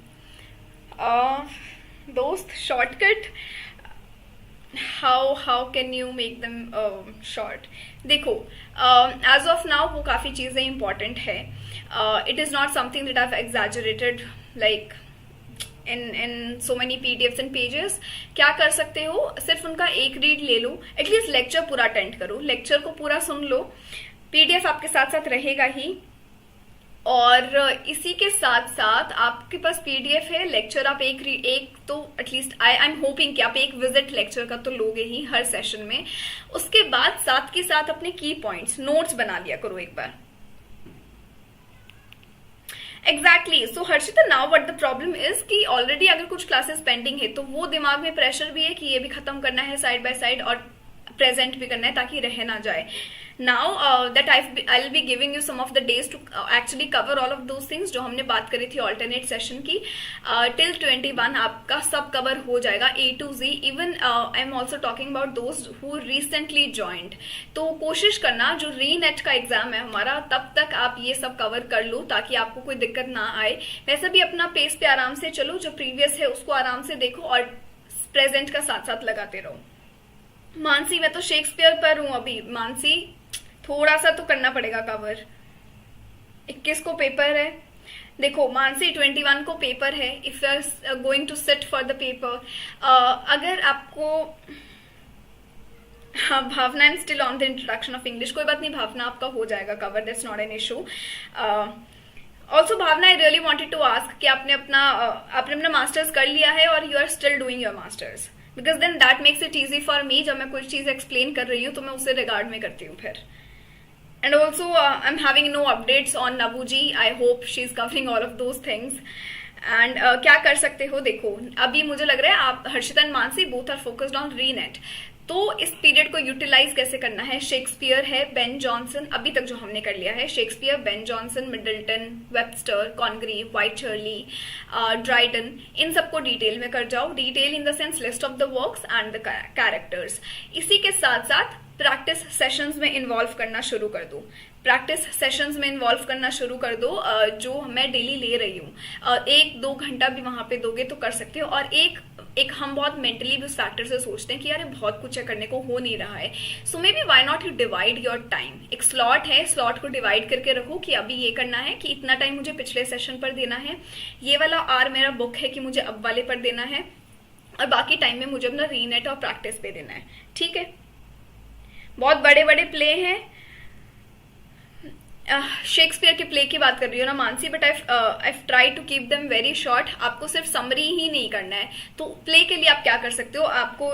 दोस्त, shortcut how can you make them short? देखो, एज ऑफ नाउ वो काफी चीजें इंपॉर्टेंट है. It is not something that I have exaggerated like in so many PDFs and pages. क्या कर सकते हो, सिर्फ उनका एक रीड ले लो, एटलीस्ट लेक्चर पूरा अटेंड करो, लेक्चर को पूरा सुन लो. PDF आपके साथ साथ रहेगा ही, और इसी के साथ साथ आपके पास PDF है, लेक्चर आप एक तो एटलीस्ट आई एम होपिंग कि आप एक विजिट लेक्चर का तो लोगे ही हर सेशन में. उसके बाद साथ के साथ अपने की पॉइंट्स नोट्स बना लिया करो एक बार. Exactly. So Harshita, now what the problem is कि ऑलरेडी अगर कुछ क्लासेस पेंडिंग है तो वो दिमाग में प्रेशर भी है कि ये भी खत्म करना है साइड बाय साइड, और प्रेजेंट भी करना है ताकि रह ना जाए. Now that I will be giving you some of the days to actually cover all of those things जो हमने बात करी थी ऑल्टरनेट सेशन की. टिल 21 आपका सब कवर हो जाएगा A to Z. Even I am also talking about those who recently joint. तो कोशिश करना जो रीनेट का एग्जाम है हमारा, तब तक आप ये सब कवर कर लो ताकि आपको कोई दिक्कत ना आए. वैसे भी अपना पेस पे आराम से चलो, जो प्रीवियस है उसको आराम से देखो और प्रेजेंट का साथ साथ लगाते रहो. मानसी, मैं तो शेक्सपियर पर हूं अभी. मानसी, थोड़ा सा तो करना पड़ेगा कवर. 21 को पेपर है. देखो मानसी, 21 को पेपर है. If you are going to sit for the paper, अगर आपको, हाँ Bhavna, I am still on the introduction of English. कोई बात नहीं भावना, आपका हो जाएगा cover, that's not an issue. Also Bhavna, I really wanted to ask कि आपने अपना मास्टर्स कर लिया है और you are still doing your master's, because then that makes it easy for me. जब मैं कोई चीज एक्सप्लेन कर रही हूँ तो मैं उससे रिगार्ड में करती हूँ फिर. And also, I'm having no updates on Nabuji. I hope she's covering all of those things. And क्या कर सकते हो, देखो अभी मुझे लग रहा है आप Harshita and Mansi both are focused on renet. तो इस पीरियड को यूटिलाइज कैसे करना है? शेक्सपियर है, बेन जॉनसन, अभी तक जो हमने कर लिया है, Shakespeare, Ben Jonson, Middleton, Webster, Congreve, White Shirley, Dryden, इन सबको डिटेल में कर जाओ. Detail in the sense list of the works and the characters. इसी के साथ साथ प्रैक्टिस सेशंस में इन्वॉल्व करना शुरू कर दो. प्रैक्टिस सेशंस में इन्वॉल्व करना शुरू कर दो, जो मैं डेली ले रही हूँ. 1-2 घंटा भी वहां पे दोगे तो कर सकते हो. और एक हम बहुत मेंटली भी उस फैक्टर से सोचते हैं कि यार बहुत कुछ है, करने को हो नहीं रहा है. So maybe why not you divide your time. एक स्लॉट है, स्लॉट को डिवाइड करके रखो कि अभी ये करना है कि इतना टाइम मुझे पिछले सेशन पर देना है, ये वाला आर मेरा बुक है कि मुझे अब वाले पर देना है, और बाकी टाइम में मुझे अपना रीनेट और प्रैक्टिस पे देना है. ठीक है. बहुत बड़े बड़े प्ले हैं. शेक्सपियर के प्ले की बात कर रही हो ना Mansi, but I try to keep them very short. आपको सिर्फ समरी ही नहीं करना है. तो प्ले के लिए आप क्या कर सकते हो, आपको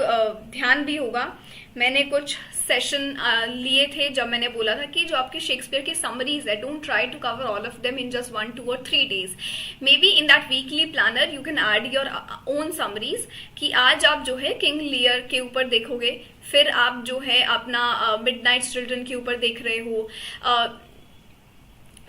ध्यान भी होगा. मैंने कुछ सेशन लिए थे जब मैंने बोला था कि जो आपकी शेक्सपियर की समरीज है, don't try to cover all of them in just 1, 2 और 3 days. Maybe in that weekly planner you can add your own summaries कि आज आप जो है किंग लियर के ऊपर देखोगे, फिर आप जो है अपना मिडनाइट चिल्ड्रन के ऊपर देख रहे हो,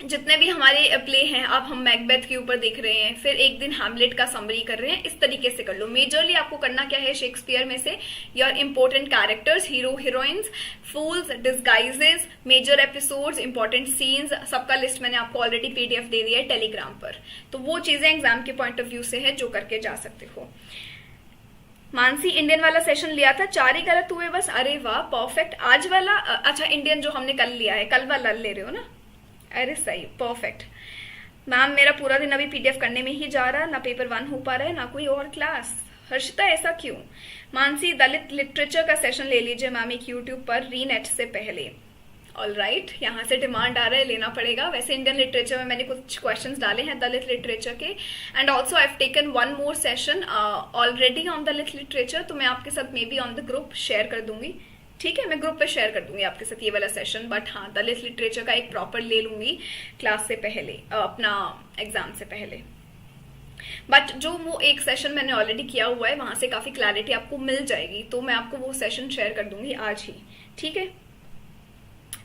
जितने भी हमारे प्ले हैं आप हम मैकबेथ के ऊपर देख रहे हैं, फिर एक दिन हैमलेट का समरी कर रहे हैं. इस तरीके से कर लो. मेजरली आपको करना क्या है शेक्सपियर में से, your important characters, hero heroines, fools, disguises, major episodes, important scenes, सबका लिस्ट मैंने आपको ऑलरेडी PDF दे दिया है टेलीग्राम पर. तो वो चीजें एग्जाम के पॉइंट ऑफ व्यू से है जो करके जा सकते हो. मानसी, इंडियन वाला सेशन लिया था, 4 ही गलत हुए बस. अरे वाह, परफेक्ट. आज वाला, अच्छा इंडियन जो हमने कल लिया है, कल वाला ले रहे हो ना? अरे सही, परफेक्ट। मैम मेरा पूरा दिन अभी पीडीएफ करने में ही जा रहा है, ना पेपर 1 हो पा रहा है ना कोई और क्लास। हर्षिता ऐसा क्यों? मानसी दलित लिटरेचर का सेशन ले लीजिए मैम एक यूट्यूब पर रीनेट से पहले। ऑल राइट, यहाँ से डिमांड आ रहा है, लेना पड़ेगा। वैसे इंडियन लिटरेचर में मैंने कुछ क्वेश्चंस डाले हैं दलित लिटरेचर के, and also I have taken one more session already on Dalit literature, तो मैं आपके साथ may be on the group share कर दूंगी। ठीक है, मैं ग्रुप पे शेयर कर दूंगी आपके साथ ये वाला सेशन। बट हाँ, दलित लिटरेचर का एक प्रॉपर ले लूंगी क्लास से पहले, अपना एग्जाम से पहले। बट जो वो एक सेशन मैंने ऑलरेडी किया हुआ है वहां से काफी क्लैरिटी आपको मिल जाएगी, तो मैं आपको वो सेशन शेयर कर दूंगी आज ही। ठीक है,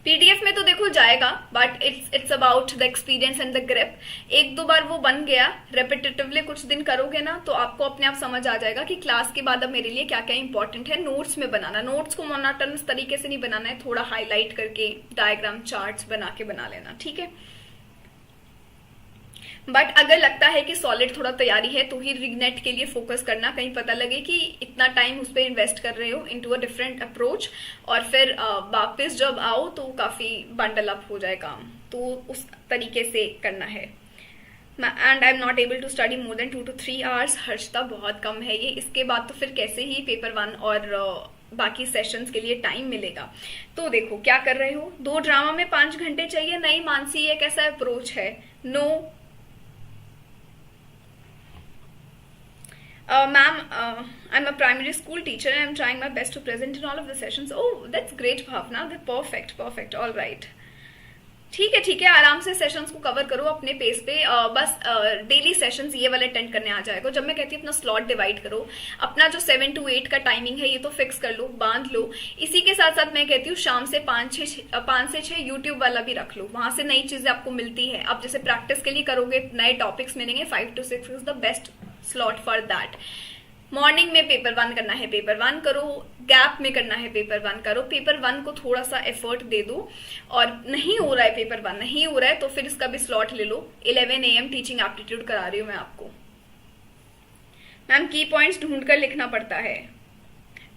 पीडीएफ में तो देखो जाएगा, but it's about the experience and the grip. एक दो बार वो बन गया, रेपिटेटिवली कुछ दिन करोगे ना तो आपको अपने आप समझ आ जाएगा कि क्लास के बाद अब मेरे लिए क्या क्या इंपॉर्टेंट है नोट्स में बनाना। नोट्स को मोनोटोनस तरीके से नहीं बनाना है, थोड़ा हाईलाइट करके डायग्राम चार्ट्स बना के बना लेना। ठीक है, बट अगर लगता है कि सॉलिड थोड़ा तैयारी है तो ही रीनेट के लिए फोकस करना, कहीं पता लगे कि इतना टाइम उस पर इन्वेस्ट कर रहे हो इनटू अ डिफरेंट अप्रोच, और फिर वापस जब आओ तो काफी बंडल अप हो जाए काम, तो उस तरीके से करना है। And I am not able to study more than 2 to 3 hours। हर्षता बहुत कम है ये, इसके बाद तो फिर कैसे ही पेपर 1 और बाकी सेशंस के लिए टाइम मिलेगा। तो देखो क्या कर रहे हो, 2 ड्रामा में 5 घंटे चाहिए? नहीं मानसी, ये कैसा अप्रोच है? No ma'am, I'm a primary school teacher and I'm trying my best to present in all of the sessions. Oh, that's great Bhavna, that's perfect, all right. ठीक है, आराम से सेशंस को कवर करो अपने पेस पे। बस डेली सेशंस ये वाले अटेंड करने आ जाएगा। जब मैं कहती हूँ अपना स्लॉट डिवाइड करो, अपना जो 7 to 8 का टाइमिंग है ये तो फिक्स कर लो, बांध लो। इसी के साथ साथ मैं कहती हूँ शाम से 5 से 6 यूट्यूब वाला भी रख लो, वहां से नई चीजें आपको मिलती है। अब जैसे प्रैक्टिस के लिए करोगे, नए टॉपिक्स मिलेंगे, 5 to 6 is the best slot for that. Morning में पेपर 1 करना है, पेपर 1 करो, गैप में करना है पेपर 1 करो। पेपर 1 को थोड़ा सा एफर्ट दे दो, और नहीं हो रहा है पेपर 1 नहीं हो रहा है तो फिर इसका भी स्लॉट ले लो। 11 AM टीचिंग एप्टीट्यूड करा रही हूँ मैं आपको। मैम की पॉइंट्स ढूंढ कर लिखना पड़ता है।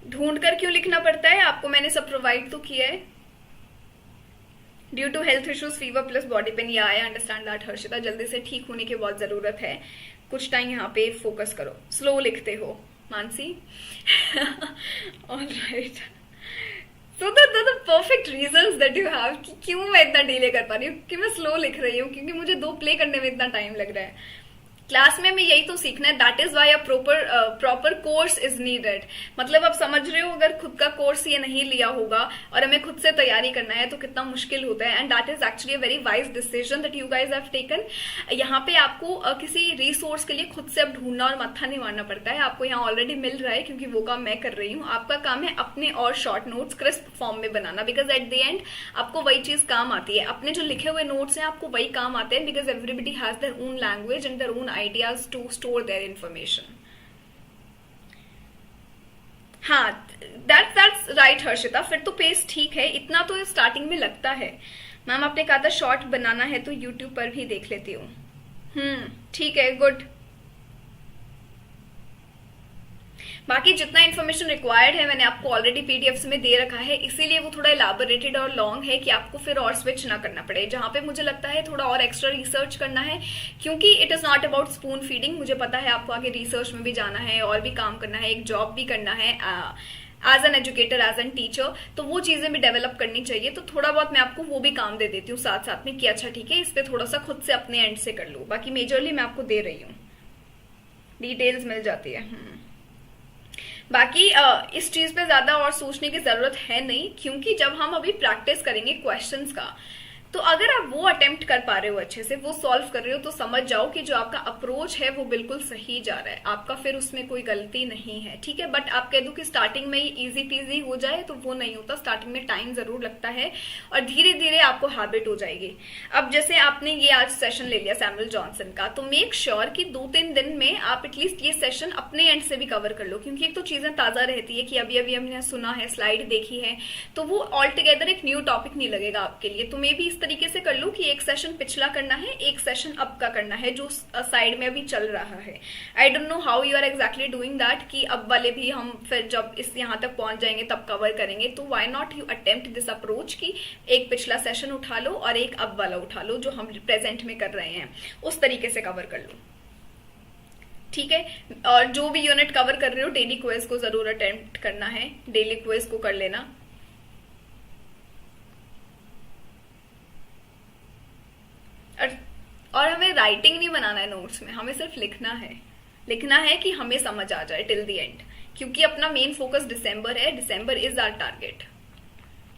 ढूंढ कर क्यों लिखना पड़ता है? आपको मैंने सब प्रोवाइड तो किया है। Due to health issues, fever plus body pain, या आई अंडरस्टैंड दैट हर्षिता, जल्दी से ठीक होने की बहुत जरूरत है, कुछ टाइम यहाँ पे फोकस करो। स्लो लिखते हो Mansi. Alright, so the perfect reasons that you have कि क्यों मैं इतना डिले कर पा रही हूँ, कि मैं स्लो लिख रही हूँ, क्योंकि मुझे 2 प्ले करने में इतना टाइम लग रहा है। क्लास में हमें यही तो सीखना है, that is why a proper course is needed. मतलब आप समझ रहे हो, अगर खुद का कोर्स ये नहीं लिया होगा और हमें खुद से तैयारी करना है तो कितना मुश्किल होता है। And that is actually a very wise decision that you guys have taken. यहाँ पे आपको किसी रिसोर्स के लिए खुद से अब ढूंढना और मत्था नहीं मारना पड़ता है, आपको यहाँ ऑलरेडी मिल रहा है, क्योंकि वो काम मैं कर रही हूँ। आपका काम है अपने और शॉर्ट नोट्स क्रिस्प फॉर्म में बनाना, बिकॉज एट द एंड आपको वही चीज काम आती है। अपने जो लिखे हुए नोट्स हैं आपको वही काम आते हैं, because everybody has their own language and their own ideas to store their information. हाँ, that's right हर्षिता, फिर तो पेस ठीक है, इतना तो स्टार्टिंग में लगता है। मैम आपने कहा था शॉर्ट बनाना है तो यूट्यूब पर भी देख लेती हूँ। ठीक है, गुड। बाकी जितना इन्फॉर्मेशन रिक्वायर्ड है मैंने आपको ऑलरेडी पीडीएफ्स में दे रखा है, इसीलिए वो थोड़ा इलाबोरेटेड और लॉन्ग है कि आपको फिर और स्विच ना करना पड़े। जहां पे मुझे लगता है थोड़ा और एक्स्ट्रा रिसर्च करना है, क्योंकि it is not about spoon feeding. मुझे पता है आपको आगे रिसर्च में भी जाना है और भी काम करना है, एक जॉब भी करना है as an educator, as an teacher, तो वो चीजें भी डेवलप करनी चाहिए। तो थोड़ा बहुत मैं आपको वो भी काम दे देती हूँ साथ साथ में कि अच्छा ठीक है, इस पर थोड़ा सा खुद से अपने एंड से कर लो। बाकी मेजरली मैं आपको दे रही हूँ, डिटेल्स मिल जाती है। बाकी इस चीज पे ज्यादा और सोचने की जरूरत है नहीं, क्योंकि जब हम अभी प्रैक्टिस करेंगे क्वेश्चंस का, तो अगर आप वो अटेम्प्ट कर पा रहे हो अच्छे से, वो सॉल्व कर रहे हो, तो समझ जाओ कि जो आपका अप्रोच है वो बिल्कुल सही जा रहा है, आपका फिर उसमें कोई गलती नहीं है। ठीक है, बट आप कह दो कि स्टार्टिंग में ही इजी पीजी हो जाए तो वो नहीं होता। स्टार्टिंग में टाइम जरूर लगता है और धीरे धीरे आपको हैबिट हो जाएगी। अब जैसे आपने ये आज सेशन ले लिया सैमुअल जॉनसन का, तो मेक श्योर कि 2-3 दिन में आप एटलीस्ट ये सेशन अपने एंड से भी कवर कर लो, क्योंकि एक तो चीजें ताजा रहती है कि अभी अभी हमने सुना है, स्लाइड देखी है, तो वो ऑल टुगेदर एक न्यू टॉपिक नहीं लगेगा आपके लिए। तो मे बी इस तरीके से कर लो कि एक सेशन पिछला करना है, एक सेशन अब का करना है जो साइड में अभी चल रहा है. I don't know how you are exactly doing that कि अब वाले भी हम फिर जब इस यहाँ तक पहुंच जाएंगे तब कवर करेंगे. तो why not you attempt this approach कि एक पिछला सेशन उठा लो और एक अब वाला उठा लो जो हम प्रेजेंट में कर रहे हैं, उस तरीके से कवर कर लो. ठीक है. और जो भी यूनिट कवर कर रहे हो डेली क्विज को जरूर अटेम्प्ट करना है, डेली क्विज को कर लेना. और हमें राइटिंग नहीं बनाना है नोट्स में, हमें सिर्फ लिखना है कि हमें समझ आ जाए टिल द एंड, क्योंकि अपना मेन फोकस दिसंबर है. दिसंबर इज आवर टारगेट.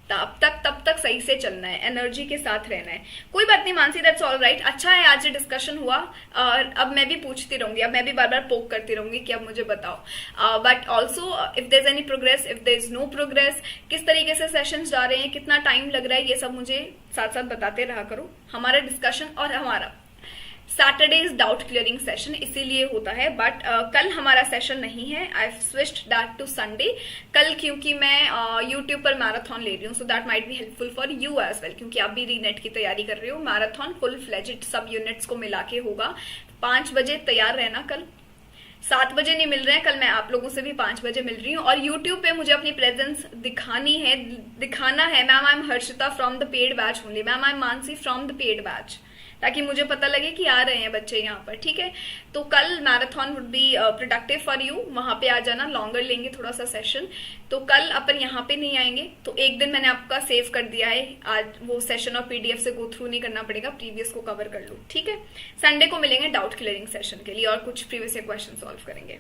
तब तक सही से चलना है, एनर्जी के साथ रहना है. कोई बात नहीं मानसी, दैट्स ऑल राइट. अच्छा है आज डिस्कशन हुआ. और अब मैं भी पूछती रहूंगी, अब मैं भी बार बार पोक करती रहूंगी कि अब मुझे बताओ. But also if there is any progress, if there is no progress, किस तरीके से सेशंस जा रहे हैं, कितना टाइम लग रहा है, ये सब मुझे साथ साथ बताते रहा करो. हमारा डिस्कशन और हमारा Saturday is doubt clearing session इसीलिए होता है. बट कल हमारा सेशन नहीं है. I switched that to Sunday कल, क्योंकि मैं यूट्यूब पर मैराथन ले रही हूँ. So that might be helpful for you as well, क्योंकि आप भी रीनेट की तैयारी कर रहे हो. मैराथन फुल फ्लेजेड सब यूनिट्स को मिला के होगा. 5 बजे तैयार रहना. कल 7 बजे नहीं मिल रहे हैं, कल मैं आप लोगों से भी 5 बजे मिल रही हूँ. और यूट्यूब पे मुझे अपनी प्रेजेंस दिखाना है. Ma'am I am Harshita from the paid batch only. Ma'am I am Mansi from the paid batch, ताकि मुझे पता लगे कि आ रहे हैं बच्चे यहाँ पर. ठीक है. तो कल marathon would be productive for you. वहां पे आ जाना, लॉन्गर लेंगे थोड़ा सा सेशन. तो कल अपन यहाँ पे नहीं आएंगे. तो एक दिन मैंने आपका सेव कर दिया है. आज वो सेशन और पीडीएफ से गो थ्रू नहीं करना पड़ेगा, प्रीवियस को कवर कर लो. ठीक है. संडे को मिलेंगे डाउट क्लियरिंग सेशन के लिए और कुछ प्रीवियस क्वेश्चन सॉल्व करेंगे.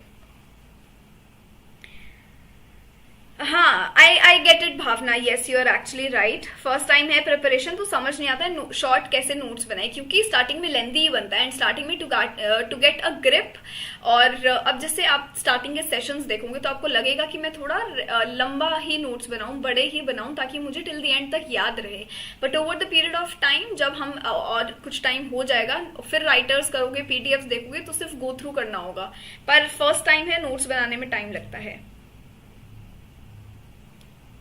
हाँ, I get it Bhavana. Yes you are actually right. First time है प्रिपरेशन तो समझ नहीं आता है शॉर्ट कैसे नोट्स बनाए, क्योंकि स्टार्टिंग में लेंदी ही बनता है एंड स्टार्टिंग में टू गेट अ ग्रिप. और अब जैसे आप स्टार्टिंग के सेशंस देखोगे तो आपको लगेगा कि मैं थोड़ा लंबा ही नोट्स बनाऊं, बड़े ही बनाऊं, ताकि मुझे टिल द एंड तक याद रहे. But over the period of time जब हम और कुछ टाइम हो जाएगा, फिर राइटर्स करोगे, पीडीएफ देखोगे तो सिर्फ गो थ्रू करना होगा. पर फर्स्ट टाइम है, नोट्स बनाने में टाइम लगता है.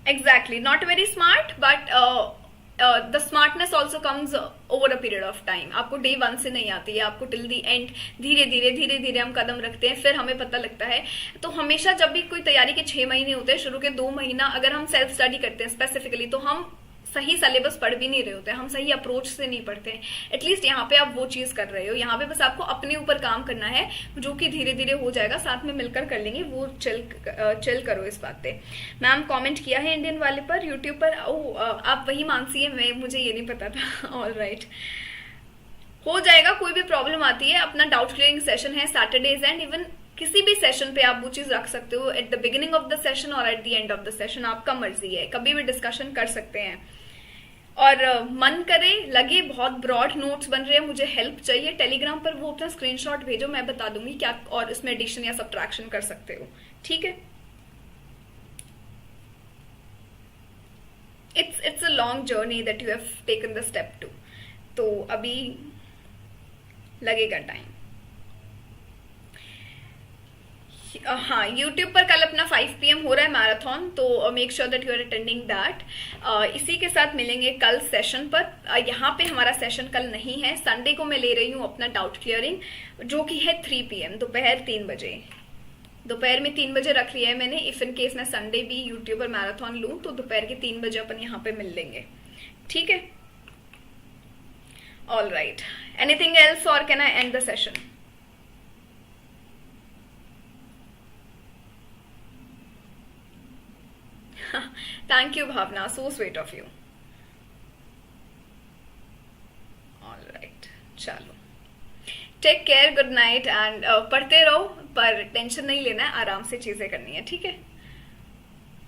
Exactly, not very smart, but the smartness also comes over a period of time. आपको डे 1 से नहीं आती है, आपको टिल दी एंड धीरे धीरे हम कदम रखते हैं, फिर हमें पता लगता है. तो हमेशा जब भी कोई तैयारी के 6 महीने होते हैं, शुरू के 2 महीना अगर हम सेल्फ स्टडी करते हैं स्पेसिफिकली, तो हम सही सिलेबस पढ़ भी नहीं रहे होते, हम सही अप्रोच से नहीं पढ़ते हैं. एटलीस्ट यहाँ पे आप वो चीज कर रहे हो. यहाँ पे बस आपको अपने ऊपर काम करना है, जो कि धीरे धीरे हो जाएगा. साथ में मिलकर कर लेंगे. वो चिल करो इस बात पे. मैम कमेंट किया है इंडियन वाले पर यूट्यूब पर. आप वही मानसी है, मुझे ये नहीं पता था. ऑल राइट, हो जाएगा. कोई भी प्रॉब्लम आती है, अपना डाउट क्लियरिंग सेशन है सैटरडेज एंड इवन किसी भी सेशन पे आप वो चीज रख सकते हो, at the beginning of the session और at the end of the session. आपका मर्जी है, कभी भी डिस्कशन कर सकते हैं. और मन करे, लगे बहुत ब्रॉड नोट्स बन रहे हैं, मुझे हेल्प चाहिए, टेलीग्राम पर वो अपना स्क्रीनशॉट भेजो, मैं बता दूंगी क्या और इसमें एडिशन या सब्ट्रैक्शन कर सकते हो. ठीक है. It's a long journey that you have taken the step to. तो अभी लगेगा टाइम. हाँ, यूट्यूब पर कल अपना 5 PM हो रहा है मैराथन, तो make sure that you are attending that. इसी के साथ मिलेंगे कल सेशन पर. यहाँ पे हमारा सेशन कल नहीं है. संडे को मैं ले रही हूँ अपना डाउट क्लियरिंग, जो कि है 3 PM, दोपहर 3 बजे. दोपहर में 3 बजे रख लिया है मैंने. इफ इन केस मैं संडे भी यूट्यूब पर मैराथन लूँ तो दोपहर के 3 बजे अपन यहाँ पे मिल लेंगे. ठीक है. ऑल राइट, एनीथिंग एल्स और can I and the session? Thank you, Bhavna. So sweet of you. All right. चलो. Take care. Good night. And पढ़ते रहो, पर टेंशन नहीं लेना है. आराम से चीजें करनी है. ठीक है.